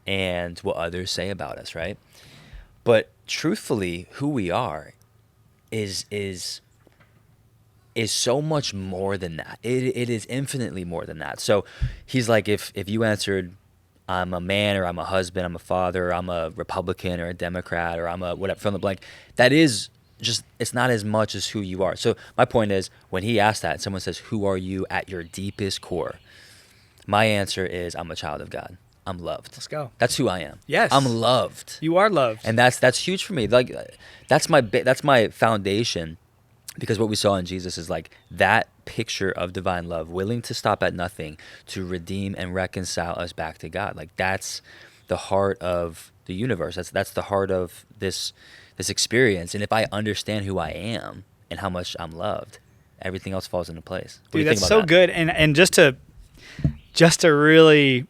and what others say about us, right? But truthfully, who we are is so much more than that. It is infinitely more than that. So he's like, if you answered, I'm a man, or I'm a husband, I'm a father, or I'm a Republican or a Democrat, or I'm a whatever, fill in the blank, that is just, it's not as much as who you are. So my point is, when he asked that, someone says, who are you at your deepest core? My answer is, I'm a child of God. I'm loved. Let's go. That's who I am. Yes. I'm loved. You are loved. And that's huge for me. Like, that's my foundation, because what we saw in Jesus is like that picture of divine love, willing to stop at nothing to redeem and reconcile us back to God. Like, that's the heart of the universe. That's the heart of this experience. And if I understand who I am and how much I'm loved, everything else falls into place. What do you Dude, think that's about so that? good. And just to really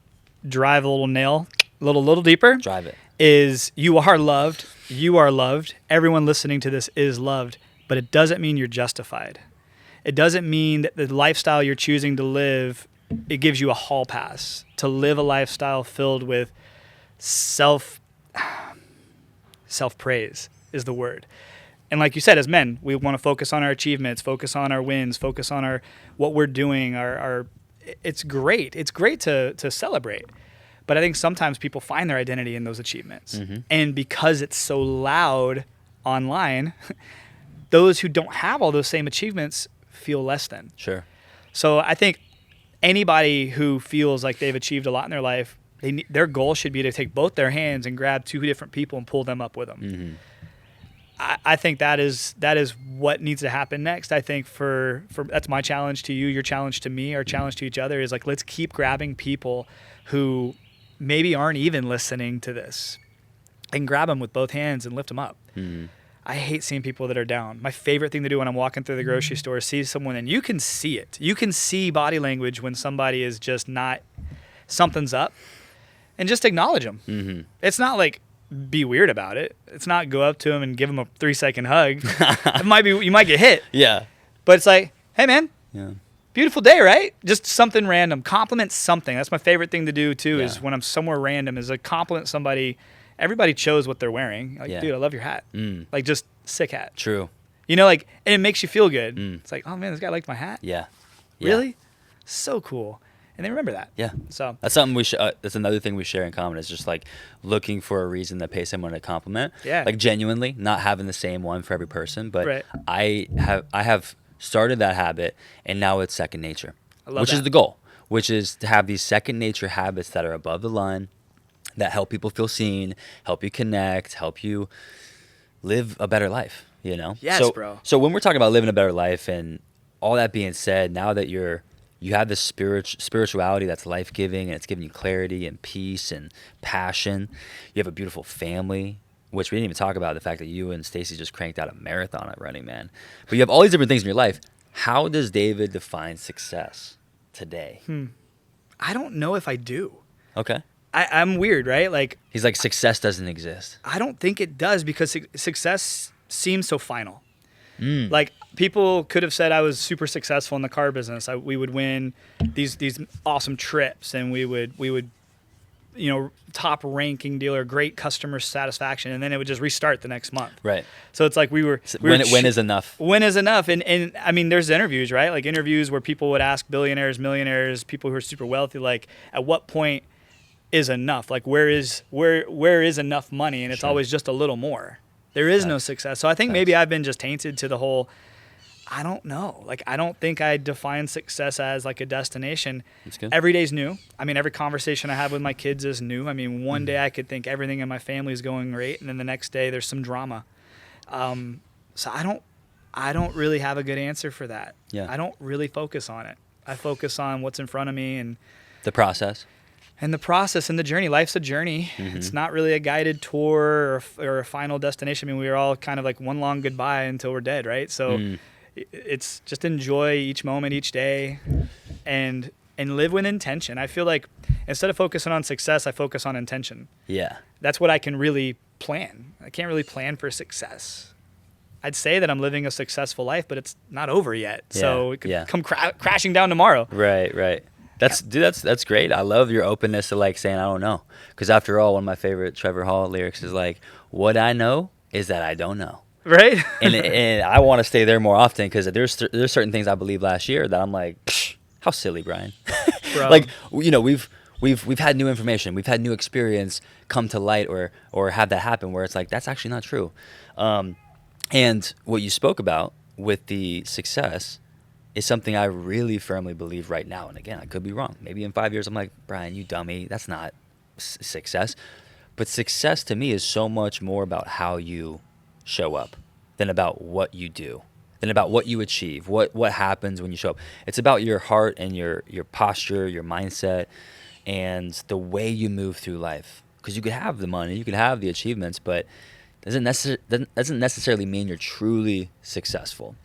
drive a little deeper, Drive it. is you are loved. You are loved. Everyone listening to this is loved, but it doesn't mean you're justified. It doesn't mean that the lifestyle you're choosing to live, it gives you a hall pass to live a lifestyle filled with self-praise is the word. And like you said, as men, we want to focus on our achievements, focus on our wins, focus on what we're doing. It's great. It's great to celebrate. But I think sometimes people find their identity in those achievements. Mm-hmm. And because it's so loud online, those who don't have all those same achievements feel less than. Sure. So I think anybody who feels like they've achieved a lot in their life, their goal should be to take both their hands and grab two different people and pull them up with them. Mm-hmm. I think that is what needs to happen next. I think for that's my challenge to you, your challenge to me, our challenge to each other is like, let's keep grabbing people who maybe aren't even listening to this and grab them with both hands and lift them up. Mm-hmm. I hate seeing people that are down. My favorite thing to do when I'm walking through the grocery store is see someone, and you can see it. You can see body language when somebody is just not, something's up, and just acknowledge them. Mm-hmm. It's not like be weird about it. It's not go up to them and give them a 3-second hug. You might get hit. Yeah. But it's like, hey man, yeah, beautiful day, right? Just something random. Compliment something. That's my favorite thing to do too, is when I'm somewhere random, is like compliment somebody. Everybody chose what they're wearing. Like, dude, I love your hat. Like, just sick hat. True. Like, and it makes you feel good. It's like, oh man, this guy liked my hat. Yeah. Really? So cool. And they remember that. Yeah. So that's something that's another thing we share in common, is just like looking for a reason to pay someone a compliment. Yeah. Like, genuinely, not having the same one for every person. But right. I have started that habit, and now it's second nature. I love which that. is the goal, which is to have these second nature habits that are above the line, that help people feel seen, help you connect, help you live a better life, Yes, bro. So when we're talking about living a better life, and all that being said, now that you have this spirituality that's life-giving, and it's giving you clarity and peace and passion. You have a beautiful family, which we didn't even talk about, the fact that you and Stacy just cranked out a marathon at Running Man. But you have all these different things in your life. How does David define success today? I don't know if I do. Okay. I'm weird, right? Like, he's like, success doesn't exist. I don't think it does, because success seems so final. Like, people could have said I was super successful in the car business. We would win these awesome trips, and we would top ranking dealer, great customer satisfaction, and then it would just restart the next month. Right. So it's like when is enough. When is enough? And I mean, there's interviews, right? Like, interviews where people would ask billionaires, millionaires, people who are super wealthy, like, at what point is enough. Like where is enough money, and it's always just a little more. There is no success. So I think maybe I've been just tainted to the whole, I don't know. Like I don't think I define success as like a destination. That's good. Every day's new. I mean, every conversation I have with my kids is new. I mean, one day I could think everything in my family is going great, and then the next day there's some drama. So I don't really have a good answer for that. Yeah. I don't really focus on it. I focus on what's in front of me and The process. and the process and the journey. Life's a journey. It's not really a guided tour or a final destination. I mean, we're all kind of like one long goodbye until we're dead, right? So it's just enjoy each moment, each day, and live with intention. I feel like instead of focusing on success, I focus on intention. Yeah. That's what I can really plan. I can't really plan for success. I'd say that I'm living a successful life, but it's not over yet. So it could come crashing down tomorrow. Right. That's great. I love your openness to like saying I don't know, because after all, one of my favorite Trevor Hall lyrics is like, "What I know is that I don't know." Right. and I want to stay there more often, because there's certain things I believed last year that I'm like, how silly, Brian. Bro. Like, you know, we've had new information, we've had new experience come to light, or have that happen where it's like that's actually not true. And what you spoke about with the success is something I really firmly believe right now. And again, I could be wrong. Maybe in 5 years, I'm like, Brian, you dummy. That's not success. But success to me is so much more about how you show up than about what you do, than about what you achieve, what happens when you show up. It's about your heart and your posture, your mindset, and the way you move through life. Because you could have the money, you could have the achievements, but doesn't necessarily mean you're truly successful.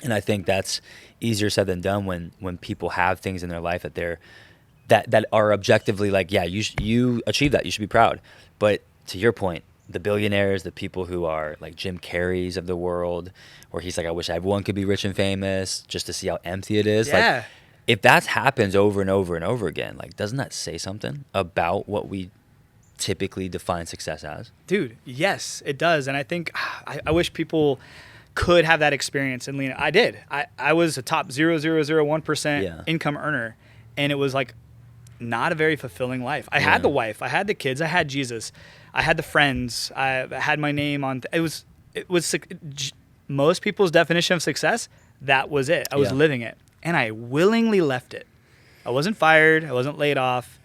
And I think that's easier said than done when people have things in their life that are objectively like, yeah, you achieved that, you should be proud. But to your point, the billionaires, the people who are like Jim Carrey's of the world, where he's like, I wish everyone could be rich and famous just to see how empty it is. Yeah. Like, if that happens over and over and over again, like, doesn't that say something about what we typically define success as? Dude, yes, it does. And I think I wish people could have that experience. And Lena, I did. I was a top 0.001% income earner, and it was like not a very fulfilling life. I had the wife, I had the kids, I had Jesus, I had the friends, I had my name on. It was most people's definition of success. That was it. I was living it, and I willingly left it. I wasn't fired. I wasn't laid off.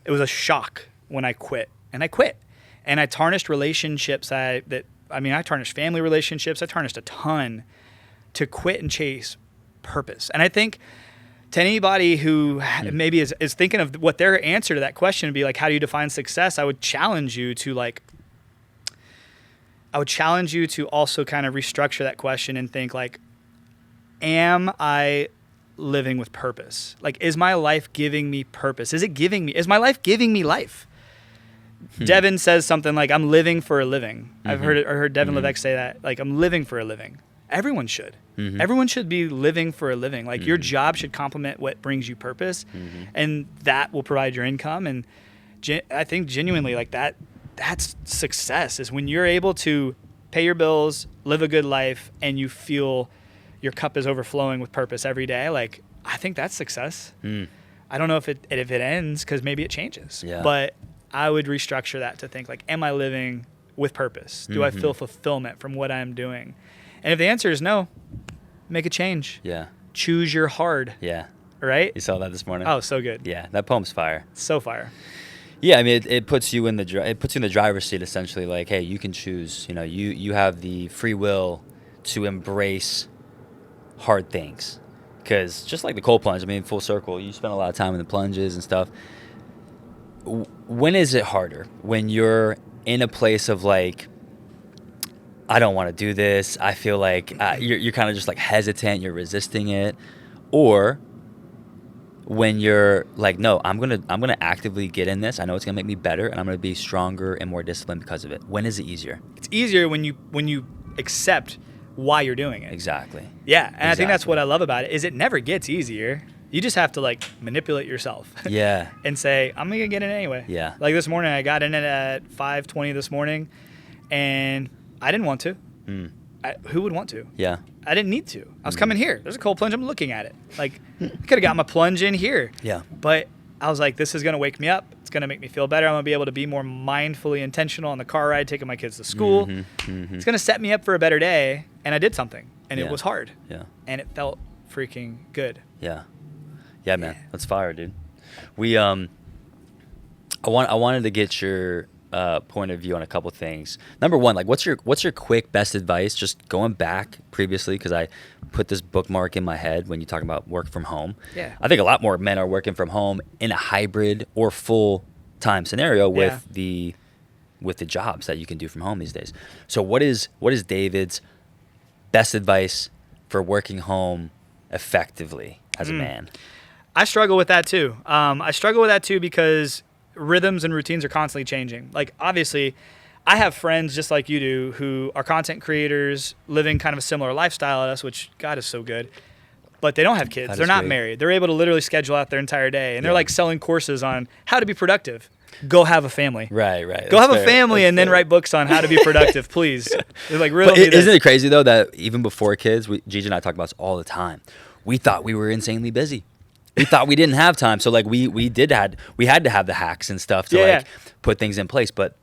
It was a shock when I quit, and I tarnished relationships. I tarnished family relationships. I tarnished a ton to quit and chase purpose. And I think to anybody who maybe is thinking of what their answer to that question would be, like, how do you define success? I would challenge you to also kind of restructure that question and think like, am I living with purpose? Like, is my life giving me purpose? Is my life giving me life? Devin says something like, I'm living for a living. I've heard Devin Levesque say that, like, I'm living for a living. Everyone should. Everyone should be living for a living. Like, your job should complement what brings you purpose, and that will provide your income. And I think genuinely, like, that's success, is when you're able to pay your bills, live a good life, and you feel your cup is overflowing with purpose every day. Like, I think that's success. I don't know if it ends, because maybe it changes. Yeah. But I would restructure that to think like, am I living with purpose? Do I feel fulfillment from what I'm doing? And if the answer is no, make a change. Yeah. Choose your hard. Yeah. Right? You saw that this morning? Oh, so good. Yeah, that poem's fire. So fire. Yeah, I mean, it puts you in the driver's seat, essentially. Like, hey, you can choose. You know, you have the free will to embrace hard things. Because just like the cold plunge, I mean, full circle, you spend a lot of time in the plunges and stuff. When is it harder? When you're in a place of like, I don't want to do this. I feel like you're kind of just like hesitant. You're resisting it, or when you're like, no, I'm gonna actively get in this. I know it's gonna make me better, and I'm gonna be stronger and more disciplined because of it. When is it easier? It's easier when you accept why you're doing it. Exactly. Yeah, and I think that's what I love about it, is it never gets easier. You just have to like manipulate yourself. Yeah. And say, I'm gonna get in anyway. Yeah. Like this morning, I got in it at 5:20 this morning, and I didn't want to. Who would want to? Yeah. I didn't need to. I was coming here. There's a cold plunge. I'm looking at it. Like, I could have got my plunge in here. Yeah. But I was like, this is gonna wake me up. It's going to make me feel better. I'm going to be able to be more mindfully intentional on the car ride, taking my kids to school. It's going to set me up for a better day. And I did something, and it was hard. Yeah. And it felt freaking good. Yeah. Yeah, man. That's fire, dude. We I wanted to get your point of view on a couple things. Number one, like what's your quick best advice? Just going back previously, because I put this bookmark in my head when you talk about work from home. Yeah. I think a lot more men are working from home in a hybrid or full time scenario with the jobs that you can do from home these days. So what is David's best advice for working home effectively as a man? I struggle with that too. Because rhythms and routines are constantly changing. Like, obviously, I have friends just like you do who are content creators living kind of a similar lifestyle as us, which God is so good, but they don't have kids. They're not married. They're able to literally schedule out their entire day, and they're like selling courses on how to be productive. Go have a family. Right. Go have a family and then write books on how to be productive, please. It's like, really. But isn't it crazy though that even before kids, Gigi and I talk about this all the time. We thought we were insanely busy. We thought we didn't have time, so like we had to have the hacks and stuff to put things in place, but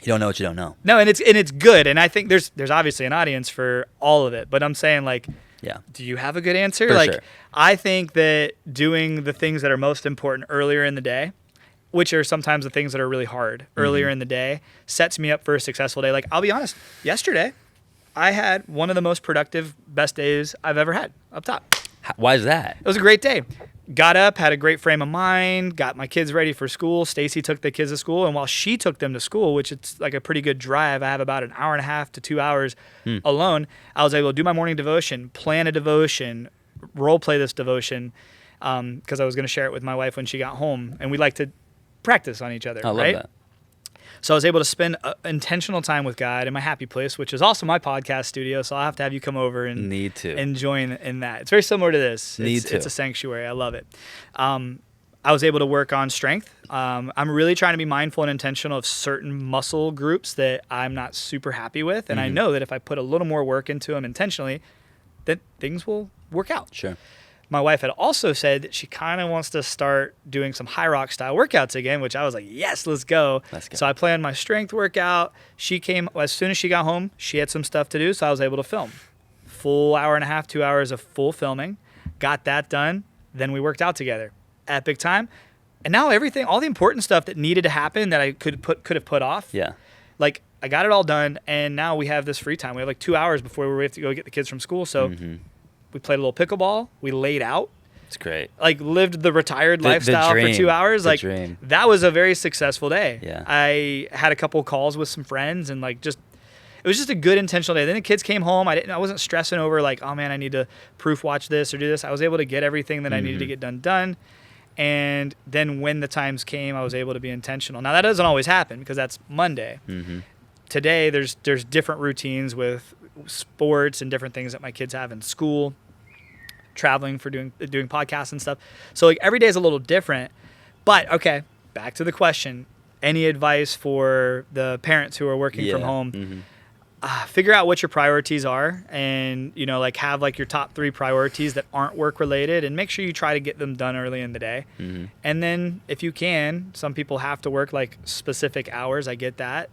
you don't know what you don't know. No, and it's good, and I think there's obviously an audience for all of it, but I'm saying, like, do you have a good answer? For like, sure. I think that doing the things that are most important earlier in the day, which are sometimes the things that are really hard earlier in the day, sets me up for a successful day. Like, I'll be honest, yesterday I had one of the most productive, best days I've ever had up top. Why is that? It was a great day. Got up, had a great frame of mind, got my kids ready for school. Stacy took the kids to school, and while she took them to school, which it's like a pretty good drive, I have about an hour and a half to 2 hours alone, I was able to do my morning devotion, plan a devotion, role play this devotion, because I was going to share it with my wife when she got home, and we like to practice on each other. I love right? that. So I was able to spend intentional time with God in my happy place, which is also my podcast studio. So I'll have to have you come over and join in that. It's very similar to this. It's a sanctuary. I love it. I was able to work on strength. I'm really trying to be mindful and intentional of certain muscle groups that I'm not super happy with. And I know that if I put a little more work into them intentionally, that things will work out. Sure. My wife had also said that she kind of wants to start doing some high rock style workouts again, which I was like, yes, let's go. So I planned my strength workout. She came, as soon as she got home, she had some stuff to do, so I was able to film. Full hour and a half, 2 hours of full filming. Got that done. Then we worked out together. Epic time. And now everything, all the important stuff that needed to happen that I could have put off. Yeah. Like, I got it all done, and now we have this free time. We have like 2 hours before we have to go get the kids from school, so we played a little pickleball. We laid out. It's great. Like, lived the retired lifestyle for 2 hours. Like, that was a very successful day. Yeah. I had a couple calls with some friends, and like, it was just a good intentional day. Then the kids came home. I wasn't stressing over like, oh man, I need to proof watch this or do this. I was able to get everything that I needed to get done. And then when the times came, I was able to be intentional. Now that doesn't always happen because that's Monday. Today there's different routines with sports and different things that my kids have in school, traveling for doing podcasts and stuff. So like every day is a little different. But okay, back to the question. Any advice for the parents who are working from home? Figure out what your priorities are, and like have like your top 3 priorities that aren't work related, and make sure you try to get them done early in the day. And then if you can, some people have to work like specific hours. I get that.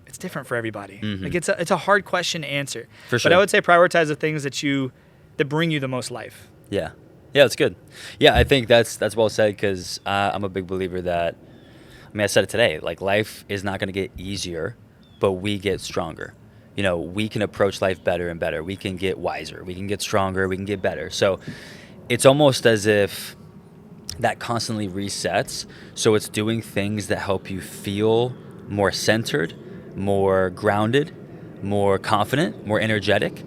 It's different for everybody. Like it's a hard question to answer. For sure. But I would say prioritize the things that bring you the most life. Yeah, that's good. Yeah, I think that's well said, because I'm a big believer that, I said it today, like life is not going to get easier, but we get stronger. We can approach life better and better. We can get wiser. We can get stronger. We can get better. So it's almost as if that constantly resets. So it's doing things that help you feel more centered, more grounded, more confident, more energetic.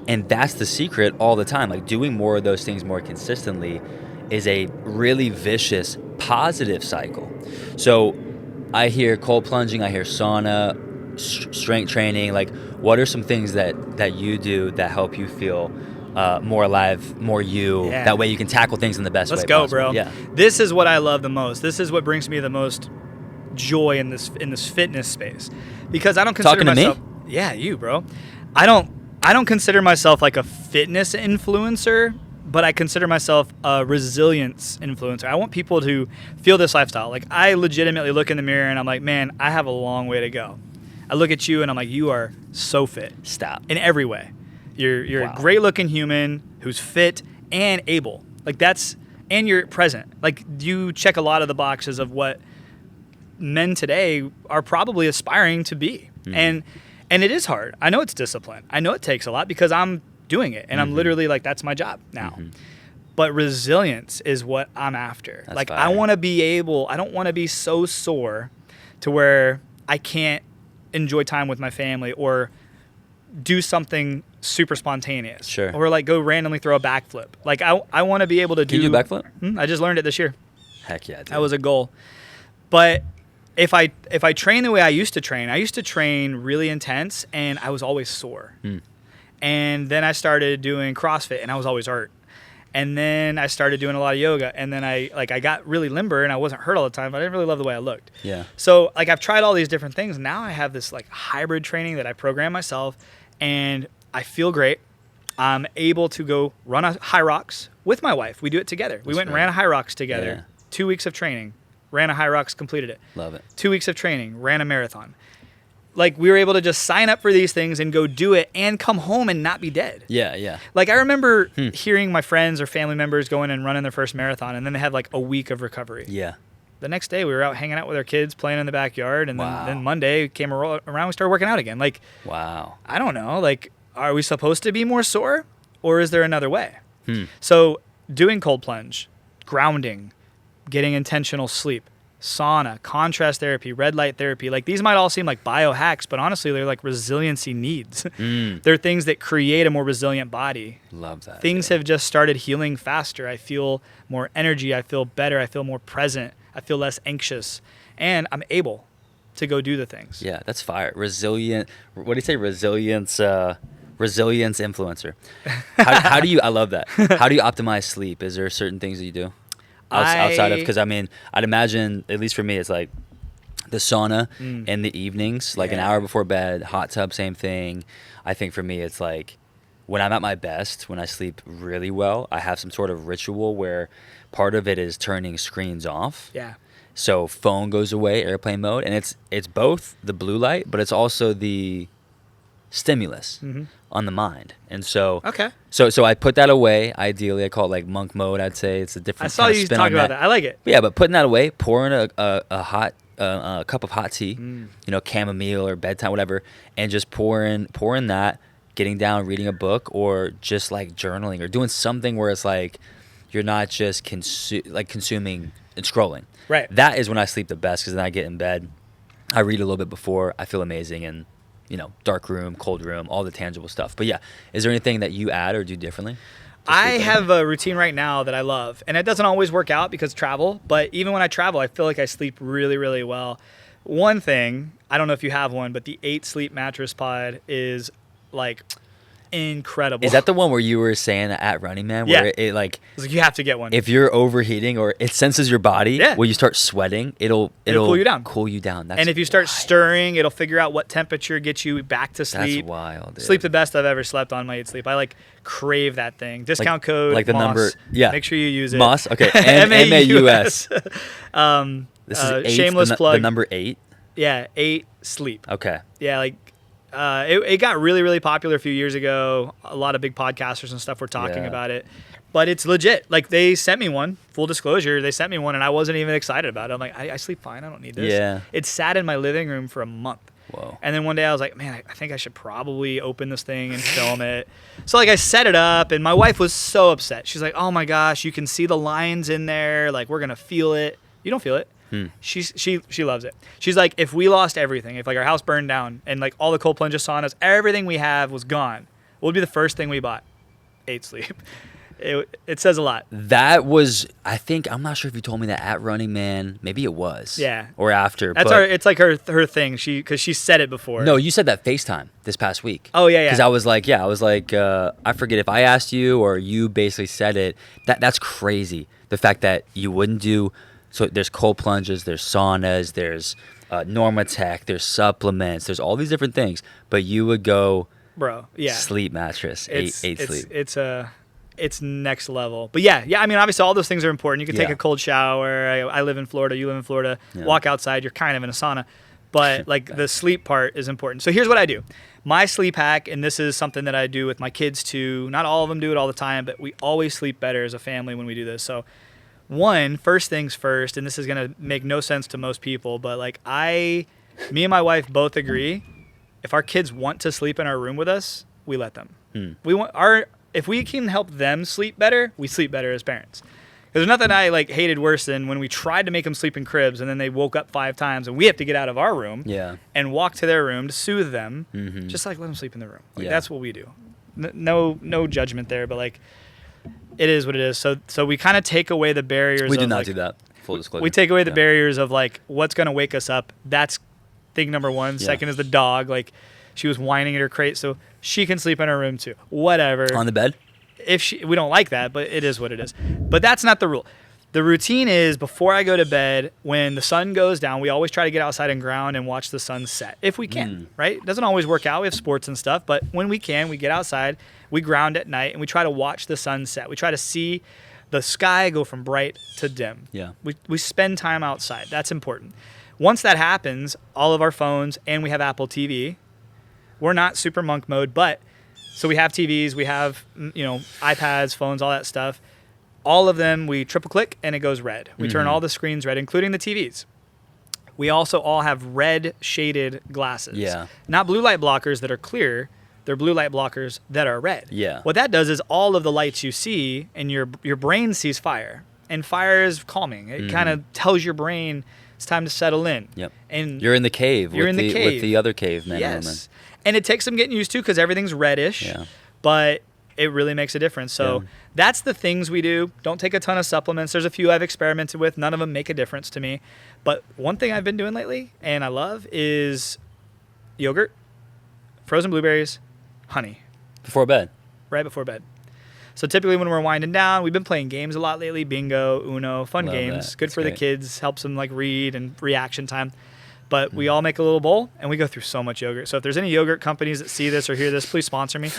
And that's the secret all the time. Like doing more of those things more consistently is a really vicious, positive cycle. So I hear cold plunging, I hear sauna, strength training. Like, what are some things that you do that help you feel more alive, more you? Yeah. That way you can tackle things in the best way possible. Let's go, bro. Yeah. This is what I love the most. This is what brings me the most joy in this fitness space, because I don't consider myself. Me? Yeah, you, bro. I don't consider myself like a fitness influencer, but I consider myself a resilience influencer. I want people to feel this lifestyle. Like, I legitimately look in the mirror and I'm like, man, I have a long way to go. I look at you and I'm like, you are so fit. Stop. In every way. You're Wow. a great looking human who's fit and able. Like, and you're present. Like, you check a lot of the boxes of what men today are probably aspiring to be. And it is hard. I know it's discipline. I know it takes a lot because I'm doing it and I'm literally like, that's my job now. But resilience is what I'm after. That's like, fire. I want to be able, I don't want to be so sore to where I can't enjoy time with my family or do something super spontaneous. Sure. Or like go randomly throw a backflip. Like, I want to be able to Can you do backflip? I just learned it this year. Heck yeah, dude. That was a goal. But if I train the way I used to train really intense and I was always sore. And then I started doing CrossFit and I was always hurt. And then I started doing a lot of yoga and then I got really limber and I wasn't hurt all the time, but I didn't really love the way I looked. Yeah. So like, I've tried all these different things. Now I have this like hybrid training that I program myself and I feel great. I'm able to go run a high rocks with my wife. We do it together. We went and ran a high rocks together. Yeah. 2 weeks of training, ran a high rocks, completed it. Love it. 2 weeks of training, ran a marathon. Like, we were able to just sign up for these things and go do it and come home and not be dead. Yeah, yeah. Like, I remember hearing my friends or family members going and running their first marathon, and then they had like a week of recovery. Yeah. The next day, we were out hanging out with our kids, playing in the backyard, and Wow. then Monday came around, we started working out again. Like, Wow. I don't know. Like, are we supposed to be more sore, or is there another way? So, doing cold plunge, grounding, getting intentional sleep, sauna, contrast therapy, red light therapy. Like, these might all seem like biohacks, but honestly, they're like resiliency needs. They're things that create a more resilient body. Love that. Things have just started healing faster. I feel more energy. I feel better. I feel more present. I feel less anxious. And I'm able to go do the things. Yeah, that's fire. Resilient. What do you say? Resilience influencer. How do you? I love that. How do you optimize sleep? Is there certain things that you do outside of? Because I mean, I'd imagine, at least for me, it's like the sauna in the evenings, like an hour before bed. Hot tub, same thing. I think for me, it's like when I'm at my best, when I sleep really well, I have some sort of ritual where part of it is turning screens off. Yeah. So phone goes away, airplane mode, and it's both the blue light, but it's also the stimulus on the mind. And so Okay. so I put that away. Ideally, I call it like monk mode. I'd say it's a I different. saw kind of you spin talk on about that. I like it. Yeah, but putting that away, pouring a hot cup of hot tea, chamomile or bedtime, whatever, and just pouring that, getting down, reading a book, or just like journaling or doing something where it's like you're not just consuming and scrolling. Right. That is when I sleep the best, because then I get in bed, I read a little bit before, I feel amazing, and dark room, cold room, all the tangible stuff. But yeah, is there anything that you add or do differently? I have a routine right now that I love, and it doesn't always work out because travel, but even when I travel, I feel like I sleep really, really well. One thing, I don't know if you have one, but the 8 Sleep Mattress Pod is like incredible. Is that the one where you were saying at Running Man, where it like, It's like, you have to get one. if you're overheating or it senses your body, Yeah. when you start sweating, it'll cool you down. Cool you down. That's And if you start wild. stirring, it'll figure out what temperature gets you back to That's sleep. wild, dude. Sleep the best I've ever slept on my 8 Sleep. I like crave that thing. Discount code like the MOS. number- yeah. Make sure you use it. Moss? Okay. MAUS. This is 8, shameless the plug. number 8? Yeah, 8 Sleep. Okay. Yeah, like it got really, really popular a few years ago. A lot of big podcasters and stuff were talking Yeah. about it. But it's legit. Like, they sent me one. Full disclosure, they sent me one, and I wasn't even excited about it. I'm like, I sleep fine. I don't need this. Yeah. It sat in my living room for a month. Whoa. And then one day I was like, man, I think I should probably open this thing and film it. So like, I set it up, and my wife was so upset. She's like, oh my gosh, you can see the lines in there. Like, we're gonna feel it. You don't feel it. She loves it. She's like, if we lost everything, if like our house burned down and like all the cold plunges, saunas, everything we have was gone, what would be the first thing we bought? 8 Sleep. It says a lot. That was, I think, I'm not sure if you told me that at Running Man. Maybe it was. Yeah. Or after. That's but it's like her thing. Because she said it before. No, you said that FaceTime this past week. Oh yeah. Because I was like, I forget if I asked you or you basically said it. That's crazy. The fact that you wouldn't do. So there's cold plunges, there's saunas, there's Normatec, there's supplements, there's all these different things. But you would go, bro. Yeah. sleep mattress, 8 Sleep. it's next level. But yeah, I mean, obviously all those things are important. You can take Yeah. a cold shower. I live in Florida. You live in Florida. Yeah. Walk outside. You're kind of in a sauna. But like the sleep part is important. So here's what I do. My sleep hack, and this is something that I do with my kids too. Not all of them do it all the time, but we always sleep better as a family when we do this. So first things first, and this is going to make no sense to most people, but like me and my wife both agree, if our kids want to sleep in our room with us, we let them. If we can help them sleep better, we sleep better as parents. There's nothing I like hated worse than when we tried to make them sleep in cribs and then they woke up 5 times and we have to get out of our room and walk to their room to soothe them. Just like let them sleep in the room. Like, that's what we do. No judgment there, but like it is what it is. So we kind of take away the barriers. We do not do that. Full disclosure. We take away the barriers of like what's going to wake us up. That's thing number one. Second is the dog. Like she was whining in her crate, so she can sleep in her room too. Whatever. On the bed? We don't like that, but it is what it is. But that's not the rule. The routine is before I go to bed, when the sun goes down, we always try to get outside and ground and watch the sun set if we can, right? It doesn't always work out. We have sports and stuff, but when we can, we get outside, we ground at night, and we try to watch the sun set. We try to see the sky go from bright to dim. Yeah. We spend time outside. That's important. Once that happens, all of our phones, and we have Apple TV. We're not super monk mode, but so we have TVs, we have, iPads, phones, all that stuff. All of them, we triple click and it goes red. We turn all the screens red, including the TVs. We also all have red shaded glasses. Yeah. Not blue light blockers that are clear. They're blue light blockers that are red. Yeah. What that does is all of the lights you see and your brain sees fire. And fire is calming. It kind of tells your brain it's time to settle in. Yep. And you're in the cave. You're in the cave. With the other cavemen and women. Yes. And it takes some getting used to because everything's reddish, but it really makes a difference. So that's the things we do. Don't take a ton of supplements. There's a few I've experimented with. None of them make a difference to me. But one thing I've been doing lately and I love is yogurt, frozen blueberries, honey. Before bed? Right before bed. So typically when we're winding down, we've been playing games a lot lately. Bingo, Uno, fun games. That. Good That's for great. the kids. Helps them like read and reaction time. But we all make a little bowl, and we go through so much yogurt. So if there's any yogurt companies that see this or hear this, please sponsor me.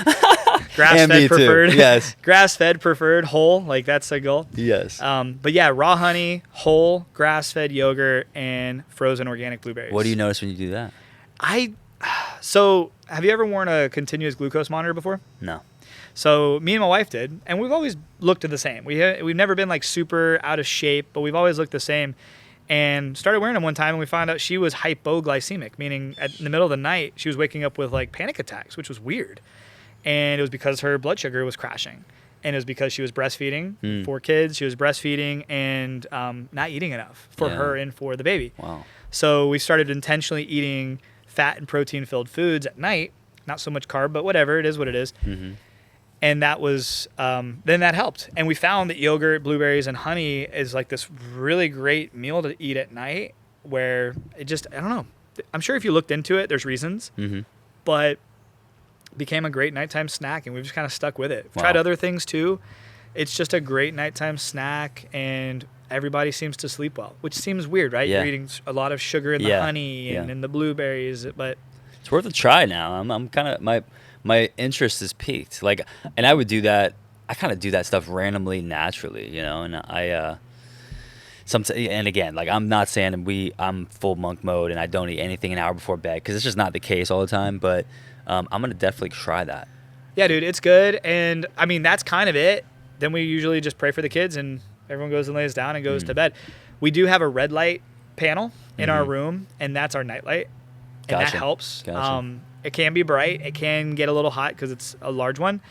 Grass-fed preferred. Yes. Grass-fed preferred, whole. Like, that's a goal. Yes. But yeah, raw honey, whole, grass-fed yogurt, and frozen organic blueberries. What do you notice when you do that? So have you ever worn a continuous glucose monitor before? No. So me and my wife did, and we've always looked the same. We've never been like super out of shape, but we've always looked the same. And started wearing them one time, and we found out she was hypoglycemic, meaning in the middle of the night, she was waking up with like panic attacks, which was weird. And it was because her blood sugar was crashing. And it was because she was breastfeeding 4 kids. She was breastfeeding and not eating enough for her and for the baby. Wow. So we started intentionally eating fat and protein-filled foods at night. Not so much carb, but whatever. It is what it is. And that was, then that helped. And we found that yogurt, blueberries, and honey is like this really great meal to eat at night where it just, I don't know. I'm sure if you looked into it, there's reasons. But it became a great nighttime snack, and we've just kind of stuck with it. Wow. Tried other things too. It's just a great nighttime snack, and everybody seems to sleep well, which seems weird, right? Yeah. You're eating a lot of sugar in the honey and in the blueberries, but It's worth a try now. I'm kind of, my interest is piqued. Like, and I would do that. I kind of do that stuff randomly, naturally, and and again, like I'm not saying I'm full monk mode and I don't eat anything an hour before bed because it's just not the case all the time. But I'm gonna definitely try that. Yeah, dude, it's good. And I mean, that's kind of it. Then we usually just pray for the kids and everyone goes and lays down and goes to bed. We do have a red light panel in our room, and that's our night light. And that helps. Gotcha. It can be bright. It can get a little hot because it's a large one.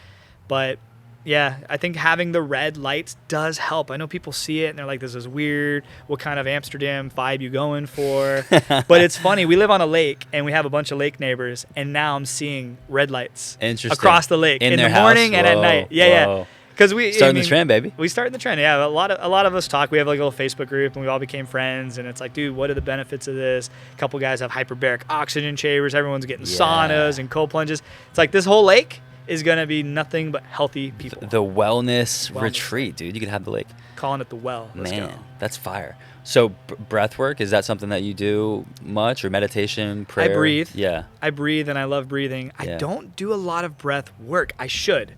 But yeah, I think having the red lights does help. I know people see it and they're like, this is weird. What kind of Amsterdam vibe you going for? But it's funny. We live on a lake and we have a bunch of lake neighbors. And now I'm seeing red lights across the lake in the morning and at night. Yeah. Because starting the trend, baby. We started the trend. Yeah, a lot of us talk. We have like a little Facebook group, and we all became friends. And it's like, dude, what are the benefits of this? A couple guys have hyperbaric oxygen chambers. Everyone's getting saunas and cold plunges. It's like this whole lake is gonna be nothing but healthy people. The wellness retreat, dude. You could have the lake. Calling it the well. Let's go. That's fire. So breath work, is that something that you do much, or meditation, prayer? I breathe. Yeah. I breathe, and I love breathing. I don't do a lot of breath work. I should.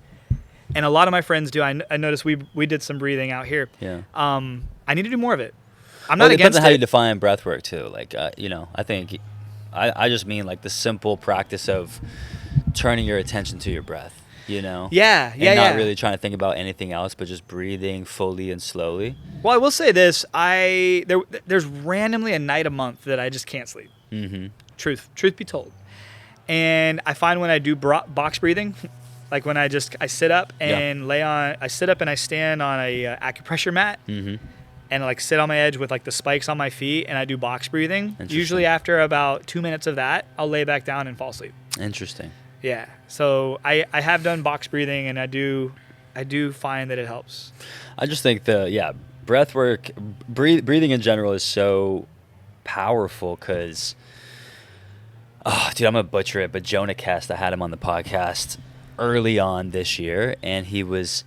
And a lot of my friends do. I noticed we did some breathing out here. Yeah. I need to do more of it. I'm Well, not it depends against on how you it. define breath work too. Like, I think I just mean like the simple practice of turning your attention to your breath, Yeah, and yeah, not yeah. really trying to think about anything else, but just breathing fully and slowly. Well, I will say this: there's randomly a night a month that I just can't sleep. Mm-hmm. Truth be told, and I find when I do box breathing, like when I sit up and I sit up and I stand on a acupressure mat. Mm-hmm. And like sit on my edge with like the spikes on my feet, and I do box breathing. Interesting. Usually after about 2 minutes of that, I'll lay back down and fall asleep. Interesting. Yeah. So I have done box breathing, and I do find that it helps. I just think breath work, breathing in general is so powerful because, oh, dude, I'm gonna butcher it, but Jonah Kest, I had him on the podcast early on this year, and he was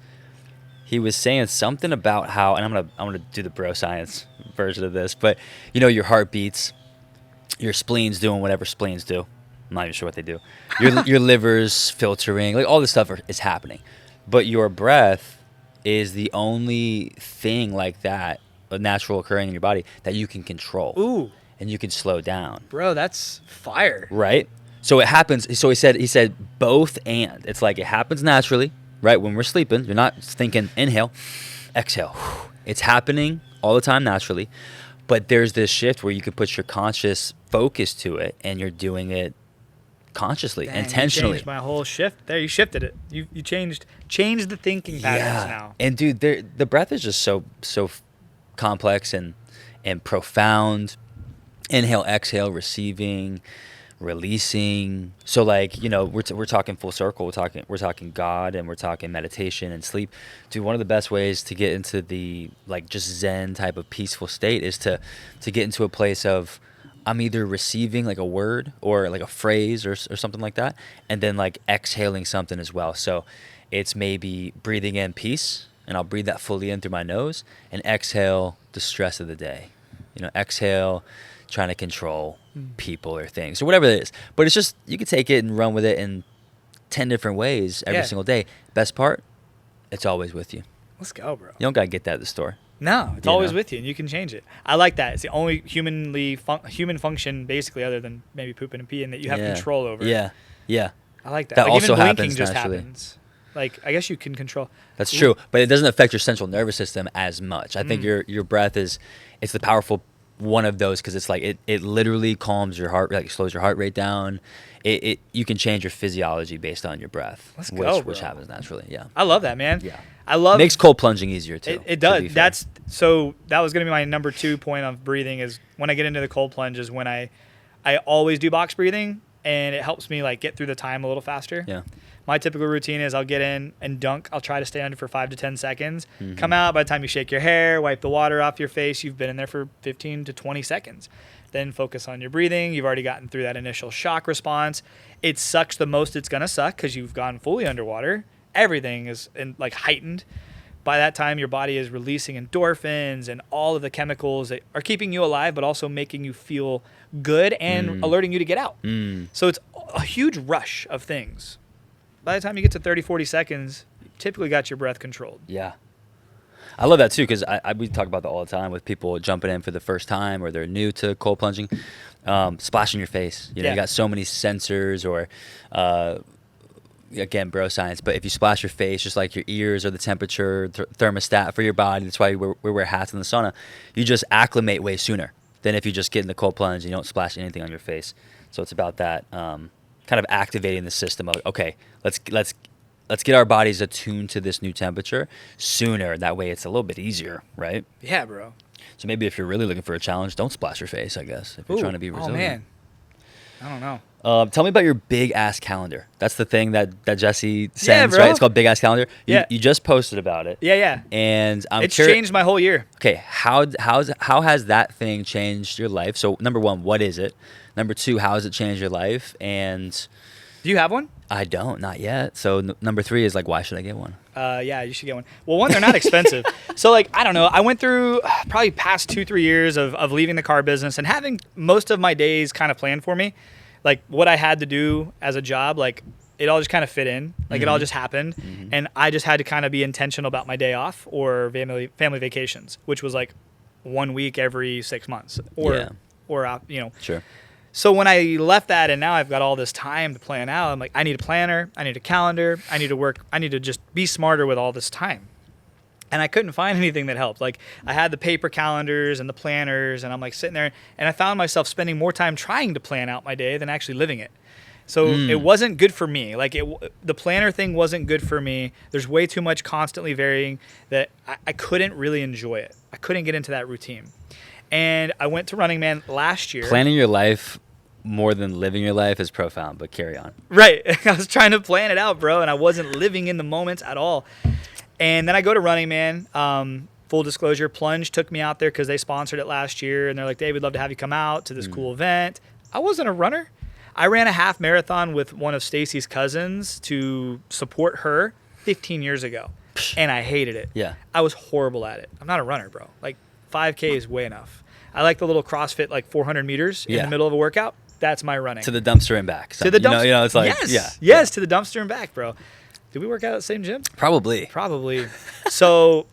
saying something about how, and I'm gonna do the bro science version of this, but your heart beats, your spleen's doing whatever spleens do. I'm not even sure what they do. Your liver's filtering, like all this stuff is happening, but your breath is the only thing like that, a natural occurring in your body that you can control. Ooh, and you can slow down. bro, that's fire. Right. So it happens. So he said both, and it's like it happens naturally. Right, when we're sleeping, you're not thinking inhale, exhale. It's happening all the time naturally, but there's this shift where you can put your conscious focus to it, and you're doing it consciously, Dang, intentionally. You changed my whole shift there. You shifted it. You changed the thinking patterns now. And dude, the breath is just so complex and profound. Inhale, exhale, receiving, releasing. So like, we're talking full circle. We're talking God, and we're talking meditation and sleep. Dude, one of the best ways to get into the like just Zen type of peaceful state is to get into a place of I'm either receiving like a word or like a phrase or something like that, and then like exhaling something as well. So it's maybe breathing in peace, and I'll breathe that fully in through my nose, and exhale the stress of the day. Exhale trying to control people or things or whatever it is. But it's just, you can take it and run with it in 10 different ways every single day. Best part, it's always with you. Let's go, bro. You don't got to get that at the store. No, it's always with you, and you can change it. I like that. It's the only human function, basically, other than maybe pooping and peeing, that you have control over. Yeah. I like that. That like also even blinking happens just naturally. happens. Like, I guess you can control. That's true, but it doesn't affect your central nervous system as much. I think your breath it's the powerful one of those, because it's like it literally calms your heart, like slows your heart rate down. You can change your physiology based on your breath. Let's go, bro. Which happens naturally. Yeah. I love that, man. Yeah. I love makes cold plunging easier too. It does. That was going to be my number 2 point of breathing, is when I get into the cold plunge is when I always do box breathing, and it helps me like get through the time a little faster. Yeah. My typical routine is I'll get in and dunk. I'll try to stay under for 5 to 10 seconds. Mm-hmm. Come out. By the time you shake your hair, wipe the water off your face, you've been in there for 15 to 20 seconds. Then focus on your breathing. You've already gotten through that initial shock response. It sucks the most it's going to suck because you've gone fully underwater. Everything is like heightened. By that time, your body is releasing endorphins and all of the chemicals that are keeping you alive, but also making you feel good and alerting you to get out. So it's a huge rush of things. By the time you get to 30, 40 seconds, you typically got your breath controlled. Yeah. I love that too, because we talk about that all the time with people jumping in for the first time, or they're new to cold plunging. Splash in your face. You got so many sensors, or again, bro science, but if you splash your face, just like your ears are the temperature thermostat for your body, that's why we wear hats in the sauna, you just acclimate way sooner than if you just get in the cold plunge and you don't splash anything on your face. So it's about that kind of activating the system of, okay, let's get our bodies attuned to this new temperature sooner. That way it's a little bit easier, right? Yeah, bro. So maybe if you're really looking for a challenge, don't splash your face, I guess, if you're trying to be resilient. Oh, man. I don't know. Tell me about your big ass calendar. That's the thing that Jesse sends, bro. right? It's called Big Ass Calendar. Yeah. You just posted about it. Yeah. And It's changed my whole year. Okay, how has that thing changed your life? So number 1, what is it? Number 2, how has it changed your life? And Do you have one? I don't, not yet. So number 3 is like, why should I get one? Yeah, you should get one. Well, one, they're not expensive. So, like, I don't know. I went through probably past 2-3 years of leaving the car business and having most of my days kind of planned for me. Like, what I had to do as a job, like, it all just kind of fit in. Like, it all just happened. And I just had to kind of be intentional about my day off or family vacations, which was like 1 week every 6 months or you know. Sure. So when I left that and now I've got all this time to plan out, I'm like, I need a planner, I need a calendar, I need to just be smarter with all this time. And I couldn't find anything that helped. Like, I had the paper calendars and the planners, and I'm like sitting there, and I found myself spending more time trying to plan out my day than actually living it. So it wasn't good for me. Like, the planner thing wasn't good for me. There's way too much constantly varying that I couldn't really enjoy it. I couldn't get into that routine. And I went to Running Man last year. Planning your life more than living your life is profound, but carry on. Right. I was trying to plan it out, bro, and I wasn't living in the moments at all. And then I go to Running Man. Full disclosure, Plunge took me out there because they sponsored it last year, and they're like, Dave, we'd love to have you come out to this cool event. I wasn't a runner. I ran a half marathon with one of Stacy's cousins to support her 15 years ago, and I hated it. Yeah. I was horrible at it. I'm not a runner, bro. Like, 5K is way enough. I like the little CrossFit, like 400 meters in the middle of a workout. That's my running. To the dumpster and back. So, to the dumpster. You know, it's like, yes, to the dumpster and back, bro. Did we work out at the same gym? Probably. So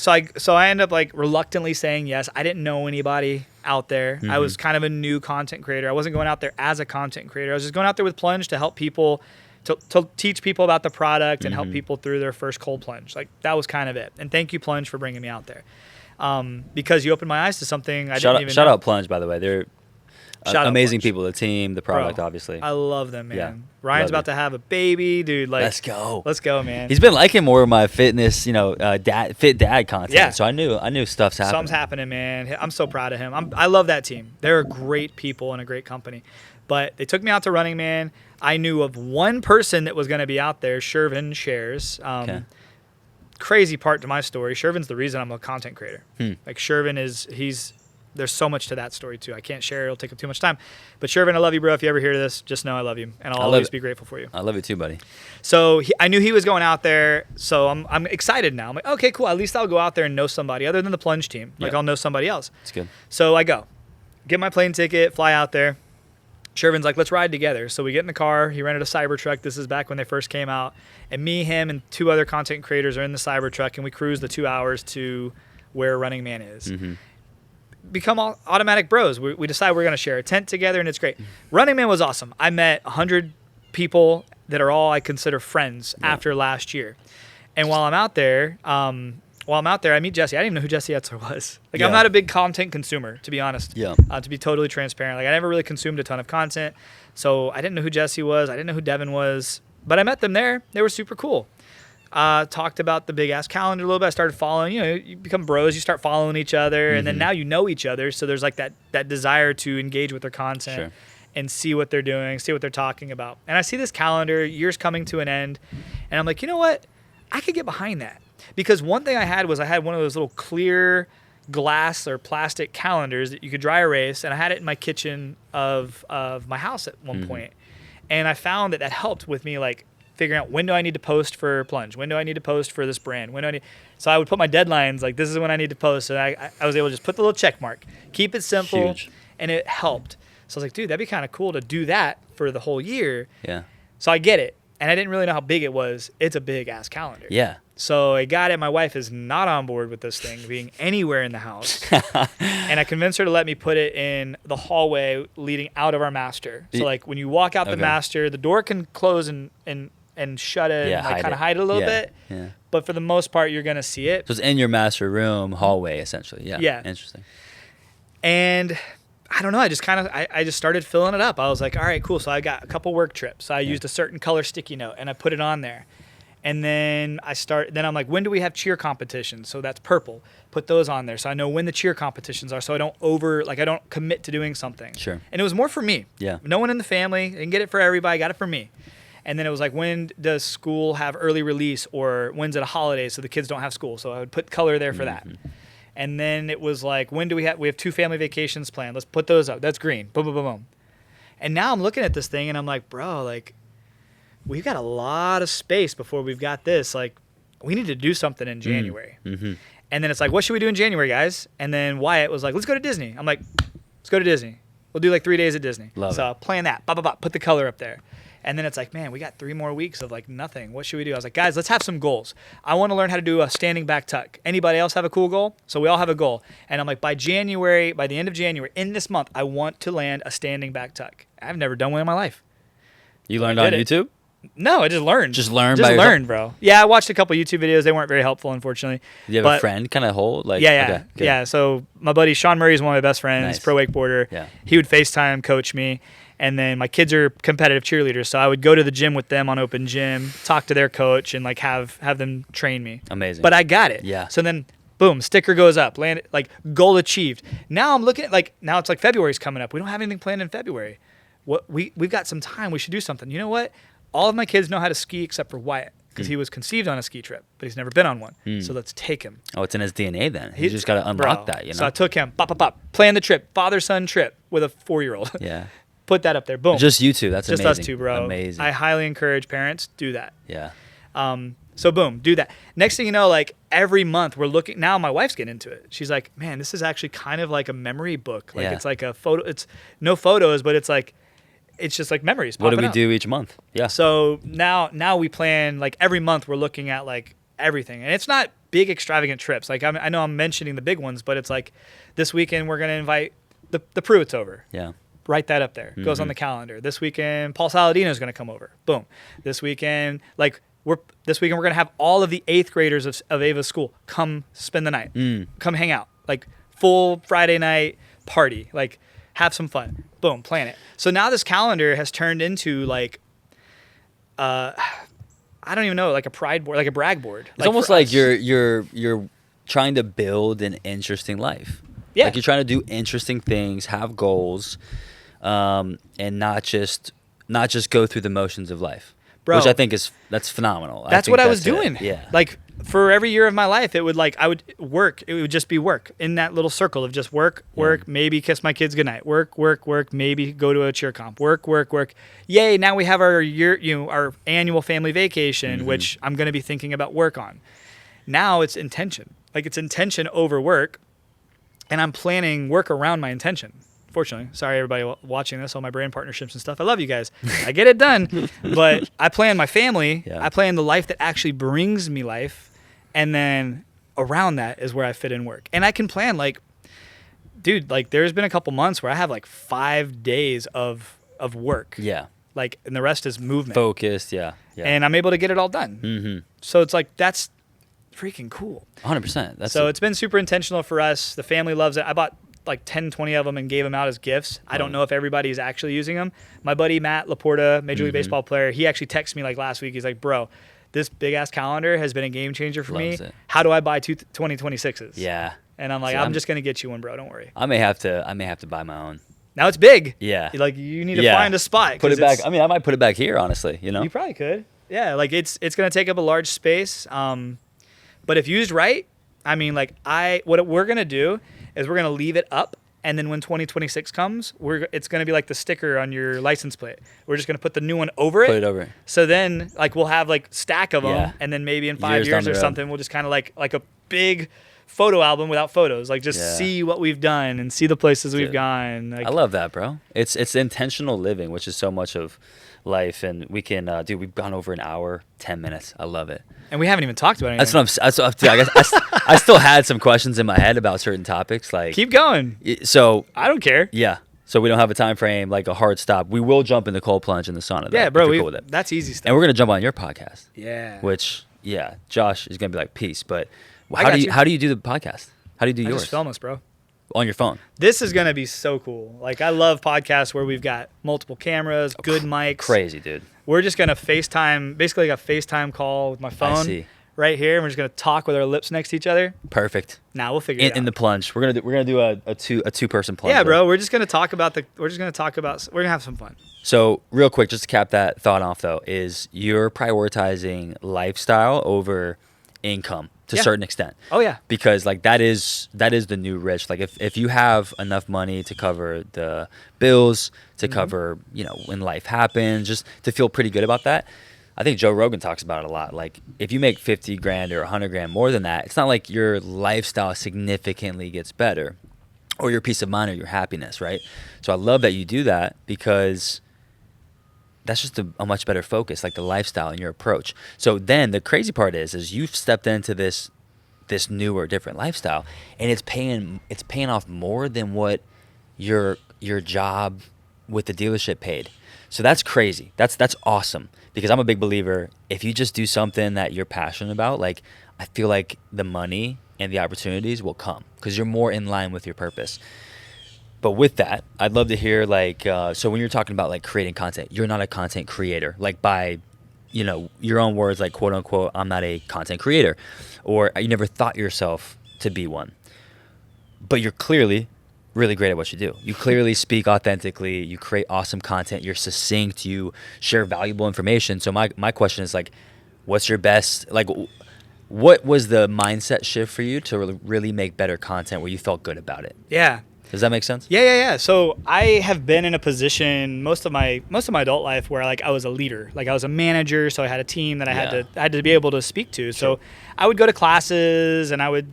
I end up like reluctantly saying yes. I didn't know anybody out there. I was kind of a new content creator. I wasn't going out there as a content creator. I was just going out there with Plunge to help people, to teach people about the product and help people through their first cold plunge. Like, that was kind of it. And thank you, Plunge, for bringing me out there. Because you opened my eyes to something I didn't even know. Shout out Plunge, by the way. They're amazing Plunge. people, the team, the product, Bro, obviously. I love them, man. Yeah, Ryan's about to have a baby, dude. Like, let's go, man. He's been liking more of my fitness, fit dad content. Yeah. So I knew stuff's happening. Something's happening, man. I'm so proud of him. I love that team. They're great people and a great company. But they took me out to Running Man. I knew of one person that was going to be out there, Shervin Shares. Okay. Crazy part to my story. Shervin's the reason I'm a content creator. Like, Shervin there's so much to that story too. I can't share it. It'll take up too much time. But Shervin, I love you, bro. If you ever hear this, just know I love you. And I'll always be grateful for you. I love you too, buddy. So I knew he was going out there. So I'm excited now. I'm like, okay, cool. At least I'll go out there and know somebody other than the Plunge team. Like, I'll know somebody else. It's good. So I go. Get my plane ticket, fly out there. Shervin's like, let's ride together. So we get in the car. He rented a Cybertruck. This is back when they first came out. And me, him, and 2 other content creators are in the Cybertruck, and we cruise the 2 hours to where Running Man is. Become all automatic bros. We decide we're going to share a tent together, and it's great. Running Man was awesome. I met 100 people that are all I consider friends after last year. And while I'm out there, I meet Jesse. I didn't even know who Jesse Etzer was. Like, I'm not a big content consumer, to be honest. Yeah. To be totally transparent. Like, I never really consumed a ton of content. So I didn't know who Jesse was. I didn't know who Devin was. But I met them there. They were super cool. Talked about the big ass calendar a little bit. I started following, you become bros, you start following each other, and then now you know each other. So there's like that desire to engage with their content and see what they're doing, see what they're talking about. And I see this calendar, years coming to an end, and I'm like, you know what? I could get behind that. Because one thing I had one of those little clear glass or plastic calendars that you could dry erase, and I had it in my kitchen of my house at one point. And I found that helped with me, like, figuring out when do I need to post for Plunge, when do I need to post for this brand, so I would put my deadlines, like, this is when I need to post, and I was able to just put the little check mark, keep it simple. Huge. And it helped. So I was like, dude, that'd be kind of cool to do that for the whole year. Yeah. So I get it, and I didn't really know how big it was. It's a big ass calendar. Yeah. So I got it. My wife is not on board with this thing being anywhere in the house. And I convinced her to let me put it in the hallway leading out of our master. So, like, when you walk out the master, the door can close and shut it and, like, kind of hide it a little bit. Yeah. But for the most part, you're going to see it. So it's in your master room hallway, essentially. Yeah. Yeah. Interesting. And I don't know. I just started filling it up. I was like, all right, cool. So I got a couple work trips. So I used a certain color sticky note and I put it on there. And then I'm like, when do we have cheer competitions? So that's purple. Put those on there so I know when the cheer competitions are, so I don't commit to doing something. Sure. And it was more for me. Yeah. No one in the family. Didn't get it for everybody. Got it for me. And then it was like, when does school have early release, or when's it a holiday so the kids don't have school? So I would put color there for that. And then it was like, when do we have 2 family vacations planned? Let's put those up. That's green. Boom, boom, boom, boom. And now I'm looking at this thing and I'm like, bro, like, we've got a lot of space before we've got this. Like, we need to do something in January. And then it's like, what should we do in January, guys? And then Wyatt was like, let's go to Disney. I'm like, let's go to Disney. We'll do like 3 days at Disney. Love so it. Plan that. Put the color up there. And then it's like, man, we got 3 more weeks of like nothing. What should we do? I was like, guys, let's have some goals. I want to learn how to do a standing back tuck. Anybody else have a cool goal? So we all have a goal. And I'm like, by the end of January, in this month, I want to land a standing back tuck. I've never done one in my life. You learned on YouTube? No, I just learned. Just learned bro. Yeah, I watched a couple YouTube videos. They weren't very helpful, unfortunately. Do you have a friend kind of hold? Like, yeah. Okay, yeah. So my buddy Sean Murray is one of my best friends, Nice. pro wakeboarder. Yeah. He would FaceTime coach me. And then my kids are competitive cheerleaders, so I would go to the gym with them on open gym, talk to their coach, and like have them train me. Amazing. But I got it. Yeah. So then, boom, sticker goes up, land, like goal achieved. Now I'm looking at now it's like February's coming up. We don't have anything planned in February. We've got some time. We should do something. You know what? All of my kids know how to ski except for Wyatt because he was conceived on a ski trip, but he's never been on one. So let's take him. Oh, it's in his DNA then. You just got to unlock that, you know? So I took him, plan the trip, father-son trip with a 4-year-old. Yeah. Put that up there. Boom. Just you two. That's just amazing. us two, bro. Amazing. I highly encourage parents, do that. Yeah. So boom, do that. Next thing you know, like every month we're looking. Now my wife's getting into it. She's like, man, this is actually kind of like a memory book. Like it's like a photo. It's no photos, but it's just like memories. What do we up. do each month? Yeah. So now we plan like every month we're looking at like everything, and it's not big extravagant trips. Like I know I'm mentioning the big ones, but it's like this weekend we're gonna invite the Pruitts over. Yeah. Write that up there. Goes on the calendar. This weekend, Paul Saladino is going to come over. Boom. This weekend, we're going to have all of the 8th graders of Ava's school come spend the night. Come hang out. Like full Friday night party. Like have some fun. Boom. Plan it. So now this calendar has turned into like, I don't even know, like a pride board, like a brag board. It's almost like you're trying to build an interesting life. Yeah. Like you're trying to do interesting things, have goals, and not just go through the motions of life, bro. Which I think that's phenomenal. That's what I was doing. Yeah. Like for every year of my life, it would I would work. It would just be work in that little circle of just work, maybe kiss my kids goodnight, work, maybe go to a cheer comp, work. Yay! Now we have our our annual family vacation, which I'm going to be thinking about work on. Now it's intention. Like it's intention over work, and I'm planning work around my intention. Fortunately, sorry everybody watching this, all my brand partnerships and stuff. I love you guys. I get it done, but I plan my family. Yeah. I plan the life that actually brings me life, and then around that is where I fit in work. And I can plan dude, there's been a couple months where I have 5 days of work. Yeah. And the rest is movement. Focused. Yeah. And I'm able to get it all done. Mm-hmm. So it's that's freaking cool. 100%. So it's been super intentional for us. The family loves it. I bought 10, 20 of them and gave them out as gifts. I don't know if everybody's actually using them. My buddy Matt Laporta, Major League Baseball player, he actually texted me last week. He's like, bro, this big ass calendar has been a game changer for me. It. How do I buy 2026s? Yeah. And I'm like, I'm just gonna get you one, bro. Don't worry. I may have to buy my own. Now it's big. Yeah. You need to find a spot. Put it back. I mean, I might put it back here, honestly. You probably could. Yeah. It's gonna take up a large space. But if used right, I mean, what we're gonna do is we're gonna leave it up. And then when 2026 comes, it's going to be like the sticker on your license plate. We're just going to put the new one over it. Put it over. So then we'll have stack of them. And then maybe in 5 years or something, we'll just kind of like a big photo album without photos. See what we've done and see the places we've gone. I love that, bro. It's intentional living, which is so much of life. And we can, we've gone over an hour, 10 minutes. I love it. And we haven't even talked about anything. That's what I guess I still had some questions in my head about certain topics. Keep going. So I don't care. Yeah. So we don't have a time frame, a hard stop. We will jump in the cold plunge in the sauna. Though, yeah, bro. Cool with it. That's easy stuff. And we're gonna jump on your podcast. Yeah. Which, Josh is gonna be peace. But how do you do the podcast? How do you do yours? Just film us, bro. On your phone. This is gonna be so cool. I love podcasts where we've got multiple cameras, good mics. Crazy, dude. We're just gonna FaceTime, basically a FaceTime call with my phone. I see. Right here, and we're just gonna talk with our lips next to each other. Perfect. Now we'll figure it out. In the plunge, we're gonna do a two person plunge. Yeah, bro. We're gonna have some fun. So real quick, just to cap that thought off though, is you're prioritizing lifestyle over income to a certain extent. Oh yeah. Because that is the new rich. If you have enough money to cover the bills, to cover when life happens, just to feel pretty good about that. I think Joe Rogan talks about it a lot. If you make 50 grand or 100 grand more than that, it's not like your lifestyle significantly gets better or your peace of mind or your happiness, right? So I love that you do that because that's just a much better focus, like the lifestyle and your approach. So then the crazy part is you've stepped into this newer, different lifestyle, and it's paying off more than what your job with the dealership paid. So that's crazy. That's awesome, because I'm a big believer, if you just do something that you're passionate about, like, I feel like the money and the opportunities will come because you're more in line with your purpose. But with that, I'd love to hear, like, so when you're talking about like creating content, you're not a content creator, like by, your own words, like, quote unquote, I'm not a content creator, or you never thought yourself to be one. But you're clearly really great at what you do. You clearly speak authentically. You create awesome content. You're succinct. You share valuable information. So my question is, like, what's your best, like, what was the mindset shift for you to really make better content where you felt good about it? Yeah. Does that make sense? Yeah. So I have been in a position most of my adult life where, like, I was a leader, like I was a manager, so I had a team that I had to be able to speak to. So I would go to classes and I would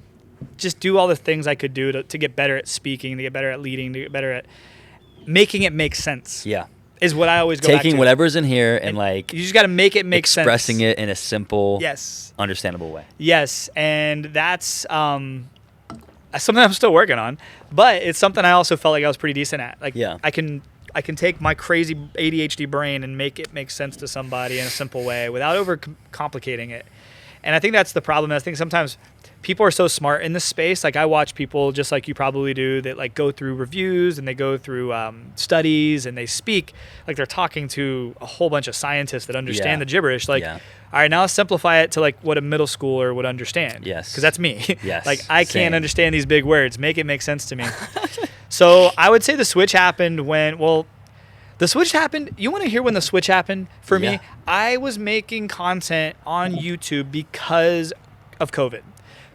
just do all the things I could do to get better at speaking, to get better at leading, to get better at making it make sense. Yeah. Is what I always go back to. Taking whatever's in here and like, you just got to make it make sense. Expressing it in a simple, yes, understandable way. Yes, and that's something I'm still working on, but it's something I also felt like I was pretty decent at. Like, I can take my crazy ADHD brain and make it make sense to somebody in a simple way without over complicating it. And I think that's the problem. I think sometimes people are so smart in this space. Like, I watch people, just like you probably do, that like go through reviews and they go through studies and they speak like they're talking to a whole bunch of scientists that understand the gibberish. Like, all right, now let's simplify it to like what a middle schooler would understand. Yes. Because that's me. Yes. Like, I can't understand these big words. Make it make sense to me. So I would say the switch happened when, the switch happened. You want to hear when the switch happened for me? I was making content on YouTube because of COVID.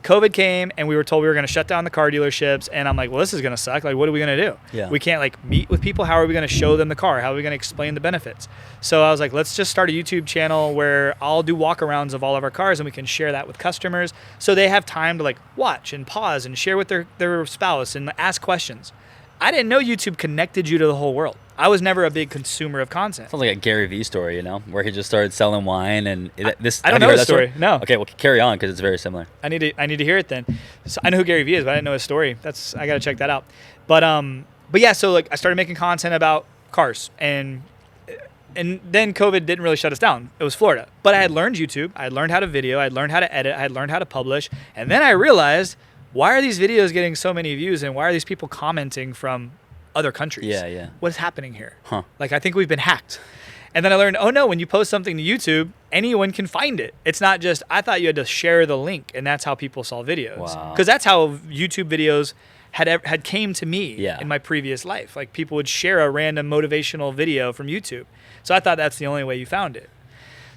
COVID came and we were told we were going to shut down the car dealerships, and I'm like, well, this is going to suck. Like, what are we going to do? Yeah. We can't like meet with people. How are we going to show them the car? How are we going to explain the benefits? So I was like, let's just start a YouTube channel where I'll do walkarounds of all of our cars and we can share that with customers so they have time to like watch and pause and share with their spouse and ask questions. I didn't know YouTube connected you to the whole world. I was never a big consumer of content. Sounds like a Gary Vee story, where he just started selling wine and this. I don't know his story. No. Okay, well, carry on because it's very similar. I need to hear it then. So I know who Gary Vee is, but I didn't know his story. I got to check that out. But yeah. So like, I started making content about cars, and then COVID didn't really shut us down. It was Florida, but I had learned YouTube. I had learned how to video. I had learned how to edit. I had learned how to publish, and then I realized, why are these videos getting so many views, and why are these people commenting from other countries? Yeah. What is happening here? Huh. Like, I think we've been hacked. And then I learned, oh no, when you post something to YouTube, anyone can find it. It's not just, I thought you had to share the link, and that's how people saw videos. Wow. Because that's how YouTube videos had came to me in my previous life. Like, people would share a random motivational video from YouTube. So I thought that's the only way you found it.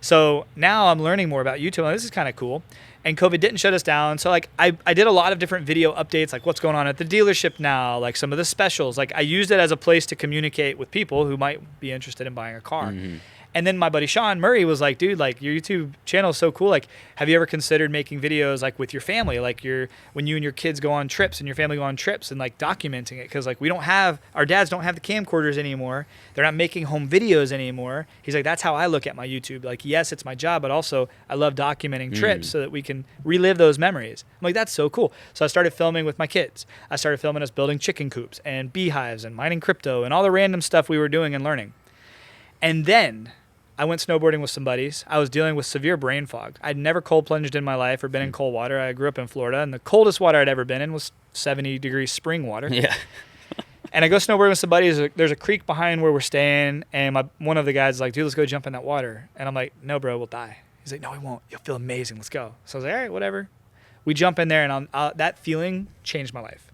So now I'm learning more about YouTube. This is kind of cool. And COVID didn't shut us down. So like, I did a lot of different video updates, like what's going on at the dealership now, like some of the specials. Like, I used it as a place to communicate with people who might be interested in buying a car. Mm-hmm. And then my buddy Sean Murray was like, dude, like, your YouTube channel is so cool. Like, have you ever considered making videos like with your family? Like, when you and your kids go on trips and your family go on trips, and like documenting it. Cause like, our dads don't have the camcorders anymore. They're not making home videos anymore. He's like, that's how I look at my YouTube. Like, yes, it's my job, but also I love documenting trips so that we can relive those memories. I'm like, that's so cool. So I started filming with my kids. I started filming us building chicken coops and beehives and mining crypto and all the random stuff we were doing and learning. And then I went snowboarding with some buddies. I was dealing with severe brain fog. I'd never cold plunged in my life or been in cold water. I grew up in Florida, and the coldest water I'd ever been in was 70-degree spring water. Yeah. And I go snowboarding with some buddies. There's a creek behind where we're staying, and one of the guys is like, dude, let's go jump in that water. And I'm like, no, bro, we'll die. He's like, no, we won't. You'll feel amazing. Let's go. So I was like, all right, whatever. We jump in there, and that feeling changed my life.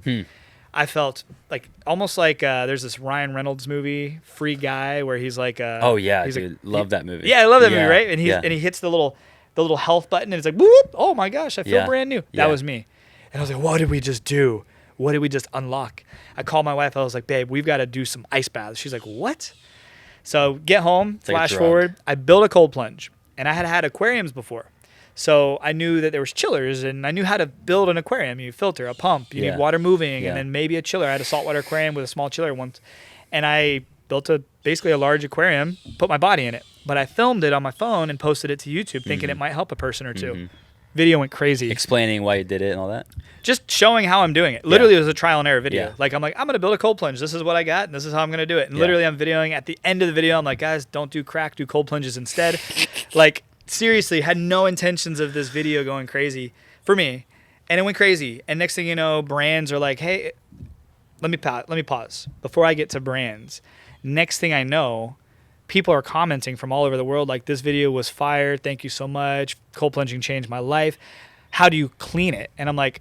I felt like almost like there's this Ryan Reynolds movie, Free Guy, where he's like, oh yeah, dude, love that movie. Yeah, I love that movie, right? And he hits the little health button, and it's like, whoop! Oh my gosh, I feel brand new. That was me, and I was like, what did we just do? What did we just unlock? I called my wife. I was like, babe, we've got to do some ice baths. She's like, what? So get home, flash forward. I built a cold plunge, and I had aquariums before. So I knew that there was chillers, and I knew how to build an aquarium. You filter, a pump, you need water moving, and then maybe a chiller. I had a saltwater aquarium with a small chiller once, and I built basically a large aquarium, put my body in it. But I filmed it on my phone and posted it to YouTube thinking it might help a person or two. Video went crazy. Explaining why you did it and all that? Just showing how I'm doing it. Literally, it was a trial and error video. Yeah. Like, I'm going to build a cold plunge. This is what I got, and this is how I'm going to do it. And literally, I'm videoing. At the end of the video, I'm like, guys, don't do crack, do cold plunges instead. Like, seriously, had no intentions of this video going crazy for me. And it went crazy. And next thing you know, brands are like, hey, let me pause. Before I get to brands, next thing I know, people are commenting from all over the world like, this video was fire. Thank you so much. Cold plunging changed my life. How do you clean it? And I'm like,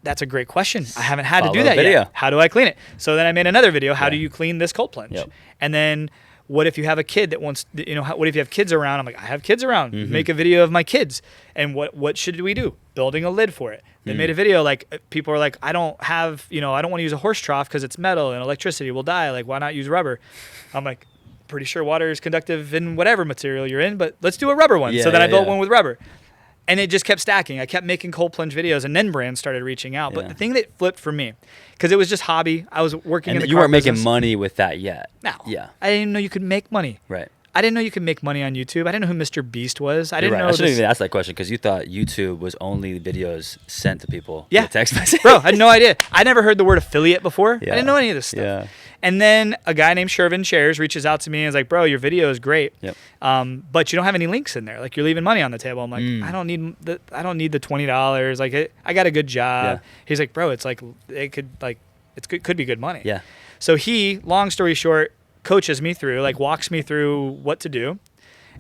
that's a great question. I haven't had to do that yet. How do I clean it? So then I made another video. How do you clean this cold plunge? Yep. And then what if you have a kid that wants, what if you have kids around? I'm like, I have kids around. Make a video of my kids. And what should we do? Building a lid for it. They made a video like, people are like, I don't want to use a horse trough because it's metal and electricity will die. Like, why not use rubber? I'm like, pretty sure water is conductive in whatever material you're in, but let's do a rubber one. So then I built one with rubber. And it just kept stacking. I kept making cold plunge videos, and then brands started reaching out. But the thing that flipped for me, because it was just hobby, I was working in the car business. You weren't making money with that yet. No. Yeah. I didn't know you could make money. Right. I didn't know you could make money on YouTube. I didn't know who Mr. Beast was. I didn't know. I shouldn't even ask that question because you thought YouTube was only videos sent to people. Yeah. With text message. Bro, I had no idea. I never heard the word affiliate before. I didn't know any of this stuff. Yeah. And then a guy named Shervin Shares reaches out to me and is like, bro, your video is great. Yep. But you don't have any links in there. Like, you're leaving money on the table. I'm like, I don't need the $20. Like, I got a good job. Yeah. He's like, bro, it's like, it could be good money. Yeah. So he, long story short, coaches me through, like, walks me through what to do.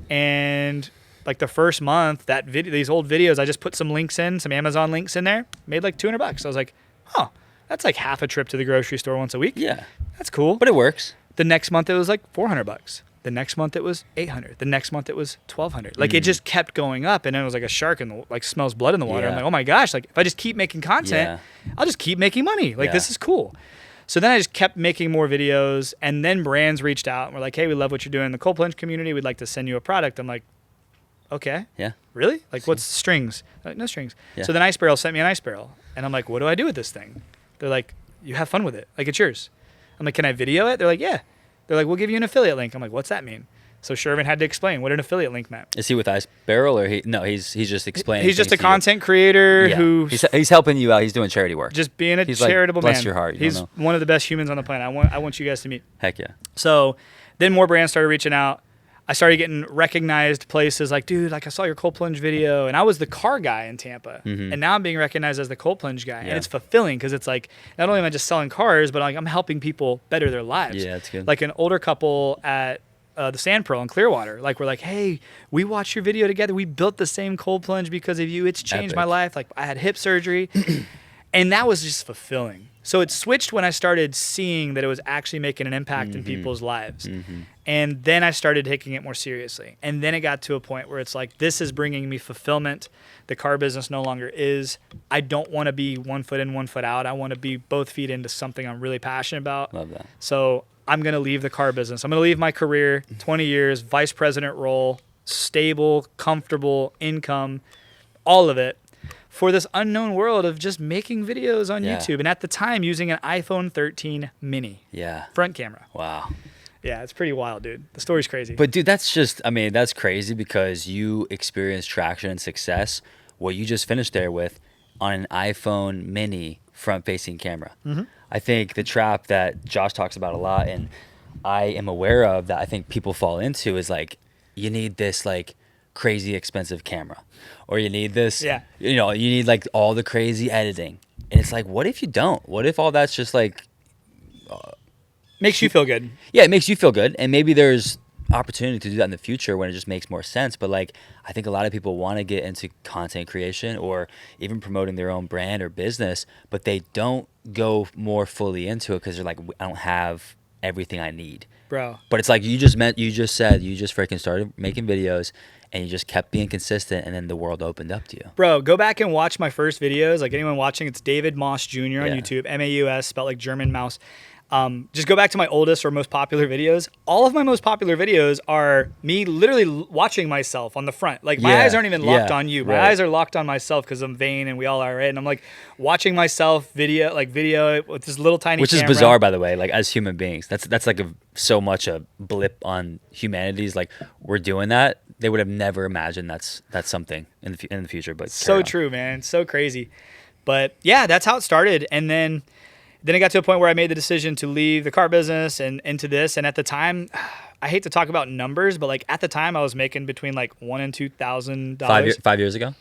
And like the first month, these old videos, I just put some links in, some Amazon links in there, made like $200. I was like, oh, that's like half a trip to the grocery store once a week. Yeah. That's cool. But it works. The next month it was like $400. The next month it was $800. The next month it was $1,200. Like, it just kept going up, and then it was like a shark smells blood in the water. I'm like, oh my gosh, like, if I just keep making content, I'll just keep making money. Like, this is cool. So then I just kept making more videos, and then brands reached out and were like, hey, we love what you're doing in the cold plunge community. We'd like to send you a product. I'm like, okay. Yeah. Really? Like, what's strings? Like, no strings. Yeah. So then Ice Barrel sent me an ice barrel, and I'm like, what do I do with this thing? They're like, you have fun with it. Like, it's yours. I'm like, can I video it? They're like, yeah. They're like, we'll give you an affiliate link. I'm like, what's that mean? So Shervin had to explain what an affiliate link meant. Is he with Ice Barrel, or he's just explaining? He's just a content creator who he's helping you out. He's doing charity work. Just being a charitable man. Bless your heart. He's one of the best humans on the planet. I want you guys to meet. Heck yeah. So then more brands started reaching out. I started getting recognized places like, dude, like, I saw your cold plunge video, and I was the car guy in Tampa, and now I'm being recognized as the cold plunge guy, and it's fulfilling because it's like, not only am I just selling cars, but like, I'm helping people better their lives. Yeah, that's good. Like an older couple at the Sand Pearl in Clearwater, like, we're like, hey, we watched your video together. We built the same cold plunge because of you. It's changed my life. Like, I had hip surgery, and that was just fulfilling. So it switched when I started seeing that it was actually making an impact in people's lives. And then I started taking it more seriously. And then it got to a point where it's like, this is bringing me fulfillment. The car business no longer is. I don't want to be 1 foot in, 1 foot out. I want to be both feet into something I'm really passionate about. Love that. So I'm going to leave the car business. I'm going to leave my career, 20 years, vice president role, stable, comfortable income, all of it, for this unknown world of just making videos on YouTube. And at the time, using an iPhone 13 mini. Yeah. Front camera. Wow. Yeah, it's pretty wild, dude. The story's crazy. But, dude, that's crazy because you experienced traction and success, what you just finished there with, on an iPhone mini front-facing camera. I think the trap that Josh talks about a lot, and I am aware of, that I think people fall into, is like, you need this, like, crazy expensive camera, or you need this, you need like all the crazy editing, and it's like, what if you don't? What if all that's just like makes you feel good? Yeah, it makes you feel good, and maybe there's opportunity to do that in the future when it just makes more sense. But like, I think a lot of people want to get into content creation or even promoting their own brand or business, but they don't go more fully into it because they're like, I don't have everything I need, bro. But it's like you just freaking started making videos, and you just kept being consistent, and then the world opened up to you. Bro, go back and watch my first videos. Like, anyone watching, it's David Moss Jr. on YouTube, M-A-U-S, spelled like German mouse. Just go back to my oldest or most popular videos. All of my most popular videos are me literally watching myself on the front. Like my eyes aren't even locked on you. My eyes are locked on myself because I'm vain and we all are, right? And I'm like watching myself video with this little tiny Which camera. is bizarre, by the way, like as human beings. That's like so much a blip on humanity's, like we're doing that. They would have never imagined that's something in the future. But so true, man. So crazy. But yeah, that's how it started. And then it got to a point where I made the decision to leave the car business and into this. And at the time, I hate to talk about numbers, but like at the time I was making between like $1,000 and $2,000. 5 years ago?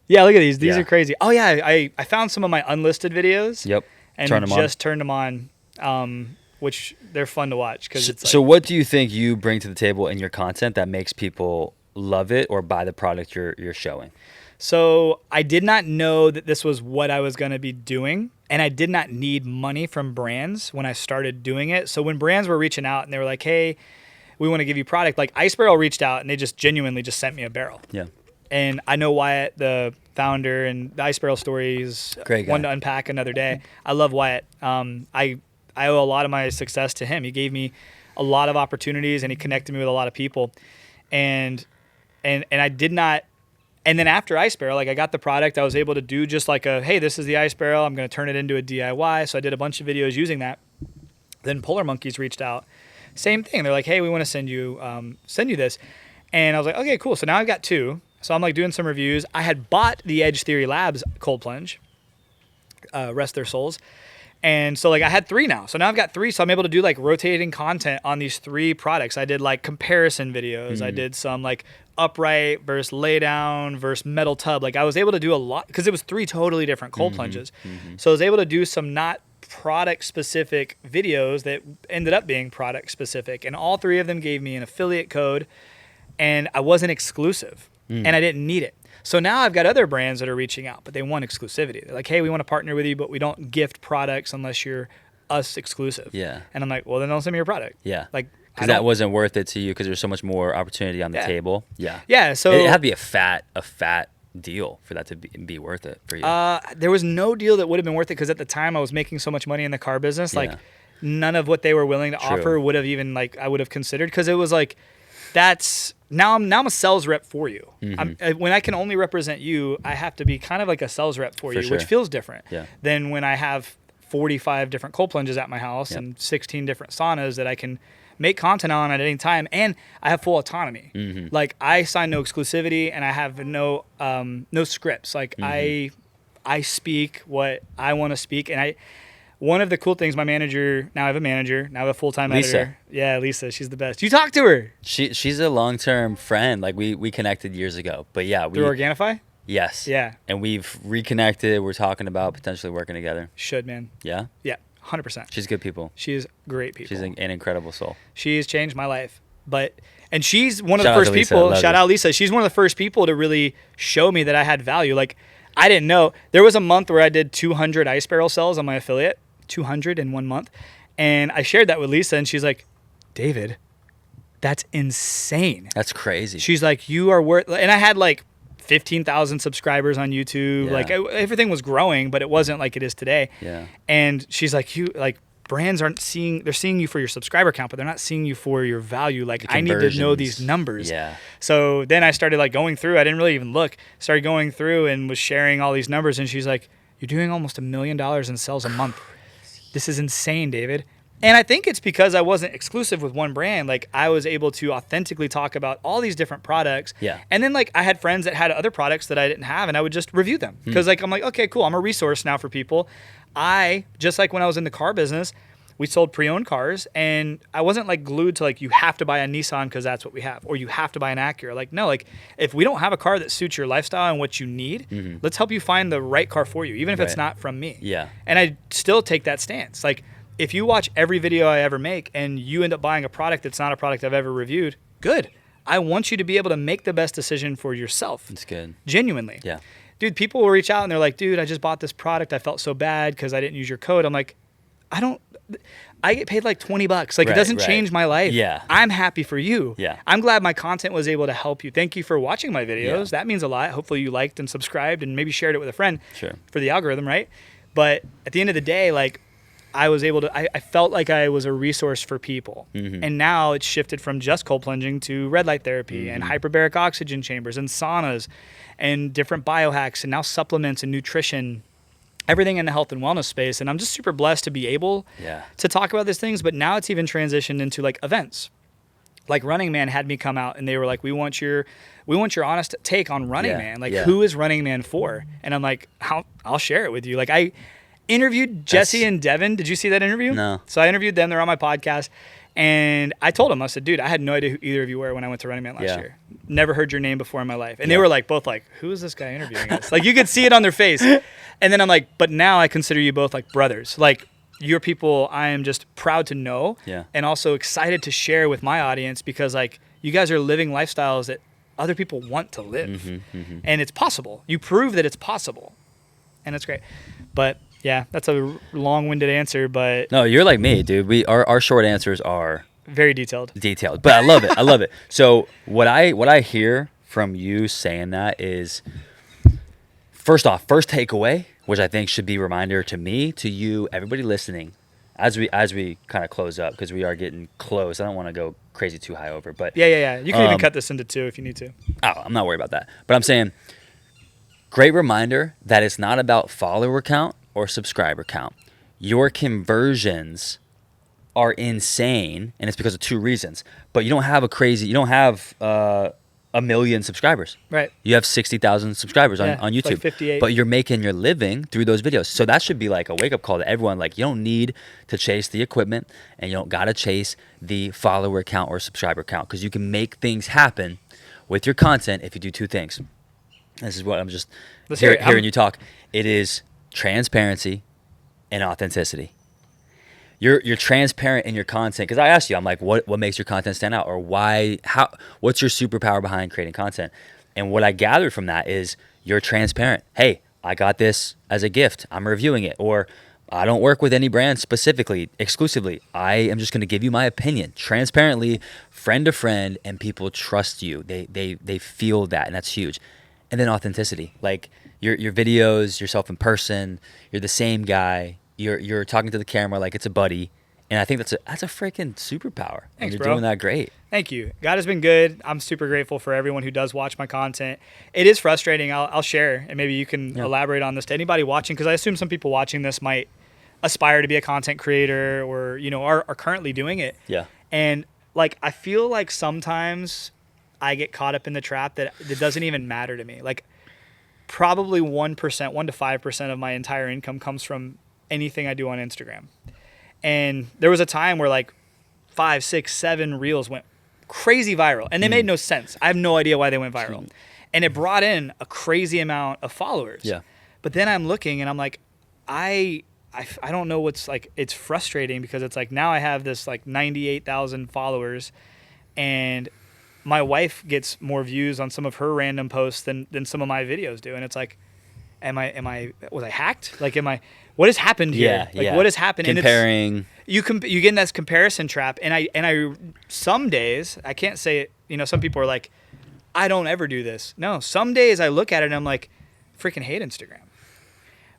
Yeah, look at these. These are crazy. Oh yeah, I found some of my unlisted videos. Yep. And turned them on, which they're fun to watch. So what do you think you bring to the table in your content that makes people love it or buy the product you're showing? So I did not know that this was what I was going to be doing. And I did not need money from brands when I started doing it. So when brands were reaching out and they were like, hey, we want to give you product, like Ice Barrel reached out and they just genuinely just sent me a barrel. Yeah. And I know Wyatt, the founder, and the Ice Barrel story is one to unpack another day. I love Wyatt. I owe a lot of my success to him. He gave me a lot of opportunities and he connected me with a lot of people. And I did not. And then after Ice Barrel, like I got the product, I was able to do just like hey, this is the Ice Barrel. I'm going to turn it into a DIY. So I did a bunch of videos using that. Then Polar Monkeys reached out. Same thing. They're like, hey, we want to send you this. And I was like, okay, cool. So now I've got 2. So I'm like doing some reviews. I had bought the Edge Theory Labs cold plunge, rest their souls. And so like I had 3 now. So now I've got 3. So I'm able to do like rotating content on these 3 products. I did like comparison videos. Mm-hmm. I did some like upright versus lay down versus metal tub. Like I was able to do a lot because it was 3 totally different cold plunges. Mm-hmm. So I was able to do some not product specific videos that ended up being product specific. And all 3 of them gave me an affiliate code and I wasn't exclusive and I didn't need it. So now I've got other brands that are reaching out, but they want exclusivity. They're like, hey, we want to partner with you, but we don't gift products unless you're us exclusive. Yeah. And I'm like, well, then don't send me your product. Yeah. Like, because that wasn't worth it to you because there's so much more opportunity on the table. Yeah. Yeah. So it had to be a fat deal for that to be worth it for you. There was no deal that would have been worth it because at the time I was making so much money in the car business. Like none of what they were willing to offer would have even like I would have considered because it was like now I'm a sales rep for you. Mm-hmm. When I can only represent you, I have to be kind of like a sales rep for you, which feels different than when I have 45 different cold plunges at my house and 16 different saunas that I can make content on at any time, and I have full autonomy. Mm-hmm. Like I sign no exclusivity, and I have no scripts. Like I speak what I want to speak, and one of the cool things, my manager, now I have a manager, now I have a full-time editor. Yeah, Lisa, she's the best. You talk to her. She's a long-term friend. Like we connected years ago. But yeah, through Organifi? Yes. Yeah. And we've reconnected. We're talking about potentially working together. Should, man. Yeah? Yeah, 100%. She's good people. She is great people. She's an incredible soul. She has changed my life. And she's one of the first people, shout out Lisa, she's one of the first people to really show me that I had value. Like I didn't know. There was a month where I did 200 Ice Barrel sales on my affiliate. 200 in 1 month. And I shared that with Lisa and she's like, David, that's insane. That's crazy. She's like, you are worth, and I had like 15,000 subscribers on YouTube. Yeah. Like everything was growing, but it wasn't like it is today. Yeah. And she's like, brands they're seeing you for your subscriber count, but they're not seeing you for your value. Like I need to know these numbers. Yeah. So then I started like going through, I didn't really even look, started going through and was sharing all these numbers. And she's like, you're doing almost $1 million in sales a month. This is insane, David. And I think it's because I wasn't exclusive with one brand. Like I was able to authentically talk about all these different products. Yeah. And then like I had friends that had other products that I didn't have and I would just review them. Because like I'm like, okay, cool. I'm a resource now for people. Just like when I was in the car business, we sold pre-owned cars and I wasn't like glued to like you have to buy a Nissan because that's what we have, or you have to buy an Acura. Like no, like if we don't have a car that suits your lifestyle and what you need, let's help you find the right car for you, even if it's not from me. Yeah. And I still take that stance. Like if you watch every video I ever make and you end up buying a product that's not a product I've ever reviewed, good. I want you to be able to make the best decision for yourself. That's good. Genuinely. Yeah. Dude, people will reach out and they're like, dude, I just bought this product. I felt so bad because I didn't use your code. I'm like, I get paid like $20. Like it doesn't change my life. Yeah. I'm happy for you. Yeah. I'm glad my content was able to help you. Thank you for watching my videos. That means a lot. Hopefully you liked and subscribed and maybe shared it with a friend for the algorithm, right? But at the end of the day, like I was able to, I felt like I was a resource for people. Mm-hmm. And now it's shifted from just cold plunging to red light therapy and hyperbaric oxygen chambers and saunas and different biohacks and now supplements and nutrition, everything in the health and wellness space. And I'm just super blessed to be able to talk about these things. But now it's even transitioned into like events. Like Running Man had me come out and they were like, we want your honest take on Running Man. Like who is Running Man for? And I'm like, I'll share it with you. Like I interviewed Jesse and Devin. Did you see that interview? No. So I interviewed them. They're on my podcast. And I told them, I said, dude, I had no idea who either of you were when I went to Running Man last year. Never heard your name before in my life. And they were like, both like, who is this guy interviewing us? Like you could see it on their face. And then I'm like, but now I consider you both like brothers. Like you're people I am just proud to know and also excited to share with my audience because like you guys are living lifestyles that other people want to live. And it's possible. You prove that it's possible. And it's great. But yeah, that's a long-winded answer, but no, you're like me, dude. Our short answers are very detailed. But I love it. I love it. So what I hear from you saying that is, first takeaway, which I think should be a reminder to me, to you, everybody listening, as we kind of close up because we are getting close. I don't want to go crazy too high over, but yeah. You can even cut this into 2 if you need to. Oh, I'm not worried about that. But I'm saying, great reminder that it's not about follower count or subscriber count. Your conversions are insane, and it's because of 2 reasons. But you don't have a million subscribers. Right. You have 60,000 subscribers on YouTube. Like 58. But you're making your living through those videos. So that should be like a wake-up call to everyone. Like, you don't need to chase the equipment, and you don't got to chase the follower count or subscriber count, because you can make things happen with your content if you do 2 things. This is what I'm just hearing you talk. It is transparency and authenticity. You're transparent in your content, because I asked you, I'm like, what makes your content stand out, or what's your superpower behind creating content? And what I gathered from that is you're transparent. Hey, I got this as a gift. I'm reviewing it. Or I don't work with any brand specifically, exclusively. I am just going to give you my opinion transparently, friend to friend, and people trust you. They feel that, and that's huge. And then authenticity, like your videos, yourself in person, you're the same guy. You're talking to the camera like it's a buddy, and I think that's a freaking superpower. Thanks, and you're bro. doing that great. Thank you. God has been good. I'm super grateful for everyone who does watch my content. It is frustrating. I'll share, and maybe you can elaborate on this to anybody watching, because I assume some people watching this might aspire to be a content creator or are currently doing it. Yeah. And like I feel like sometimes I get caught up in the trap that it doesn't even matter to me. Like probably 1% to 5% of my entire income comes from anything I do on Instagram. And there was a time where like 5, 6, 7 reels went crazy viral, and they made no sense. I have no idea why they went viral. And it brought in a crazy amount of followers. Yeah. But then I'm looking and I'm like, I don't know what's like, it's frustrating because it's like now I have this like 98,000 followers, and my wife gets more views on some of her random posts than some of my videos do. And it's like, was I hacked? Like, what has happened here? What has happened? Comparing. And you get in this comparison trap. And I, some days, I can't say it, some people are like, I don't ever do this. No, some days I look at it and I'm like, freaking hate Instagram.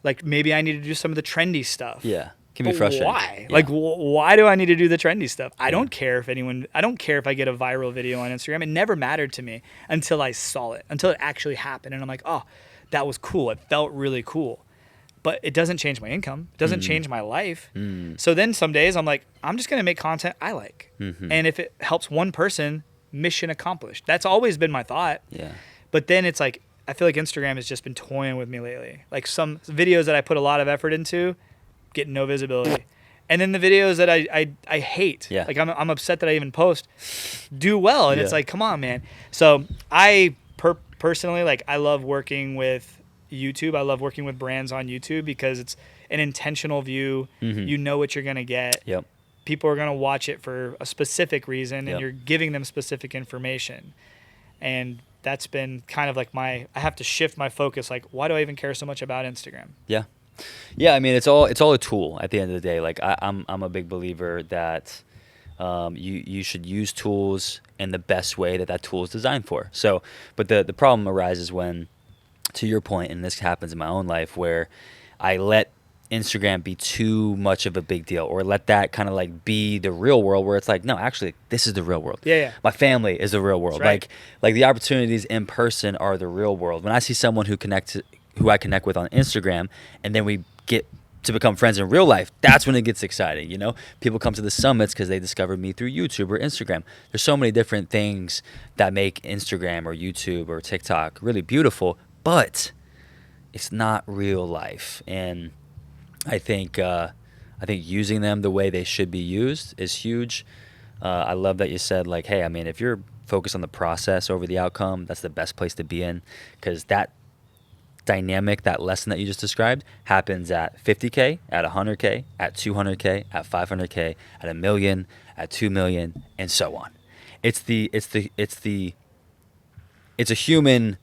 Like maybe I need to do some of the trendy stuff. Yeah. Can be frustrating. Why? Yeah. Like, why do I need to do the trendy stuff? I don't care if I don't care if I get a viral video on Instagram. It never mattered to me until I saw it, until it actually happened. And I'm like, oh, that was cool. It felt really cool. But it doesn't change my income. It doesn't change my life. So then some days I'm like, I'm just going to make content I like. And if it helps one person, mission accomplished. That's always been my thought. Yeah. But then it's like, I feel like Instagram has just been toying with me lately. Like some videos that I put a lot of effort into get no visibility. And then the videos that I hate, like I'm upset that I even post, do well. And it's like, come on, man. So I personally, like, I love working with YouTube. I love working with brands on YouTube because it's an intentional view. You know what you're going to get. Yep. People are going to watch it for a specific reason, and you're giving them specific information. And that's been kind of like I have to shift my focus. Like, why do I even care so much about Instagram? Yeah. Yeah. I mean, it's all a tool at the end of the day. Like I'm a big believer that you should use tools in the best way that tool is designed for. So, but the problem arises when, to your point, and this happens in my own life, where I let Instagram be too much of a big deal, or let that kind of like be the real world, where it's like, no, actually, this is the real world. Yeah. My family is the real world. That's right. Like the opportunities in person are the real world. When I see someone who I connect with on Instagram, and then we get to become friends in real life, that's when it gets exciting. You know, people come to the summits because they discovered me through YouTube or Instagram. There's so many different things that make Instagram or YouTube or TikTok really beautiful, but it's not real life. And I think using them the way they should be used is huge. I love that you said, like, hey, I mean, if you're focused on the process over the outcome, that's the best place to be in, because that dynamic, that lesson that you just described, happens at 50K, at 100K, at 200K, at 500K, at 1 million, at 2 million, and so on. It's the human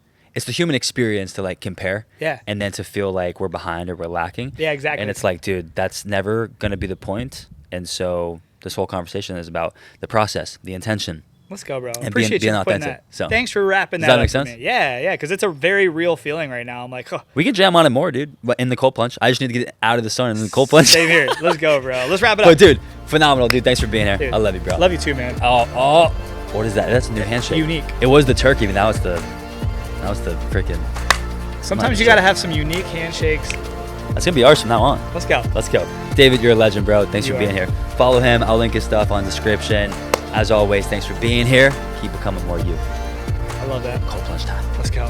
experience to like compare, and then to feel like we're behind or we're lacking. Yeah, exactly. And it's like, dude, that's never gonna be the point. And so this whole conversation is about the process, the intention. Let's go, bro. And Appreciate being you putting authentic. that. So, thanks for wrapping does that that make up for sense? me. Yeah, because it's a very real feeling right now. I'm like, oh. We can jam on it more, dude. But in the cold plunge, I just need to get out of the sun and the cold plunge. Same here. Let's go, bro. Let's wrap it up. But dude, phenomenal, dude. Thanks for being here. Dude, I love you, bro. Love you too, man. Oh, what is that? That's a new handshake. Unique. It was the turkey, but now it's the freaking. Sometimes you gotta have some unique handshakes. That's gonna be ours from now on. Let's go. Let's go. David, you're a legend, bro. Thanks You for being are. here. Follow him. I'll link his stuff on the description. As always, thanks for being here. Keep becoming more you. I love that. Cold plunge time. Let's go.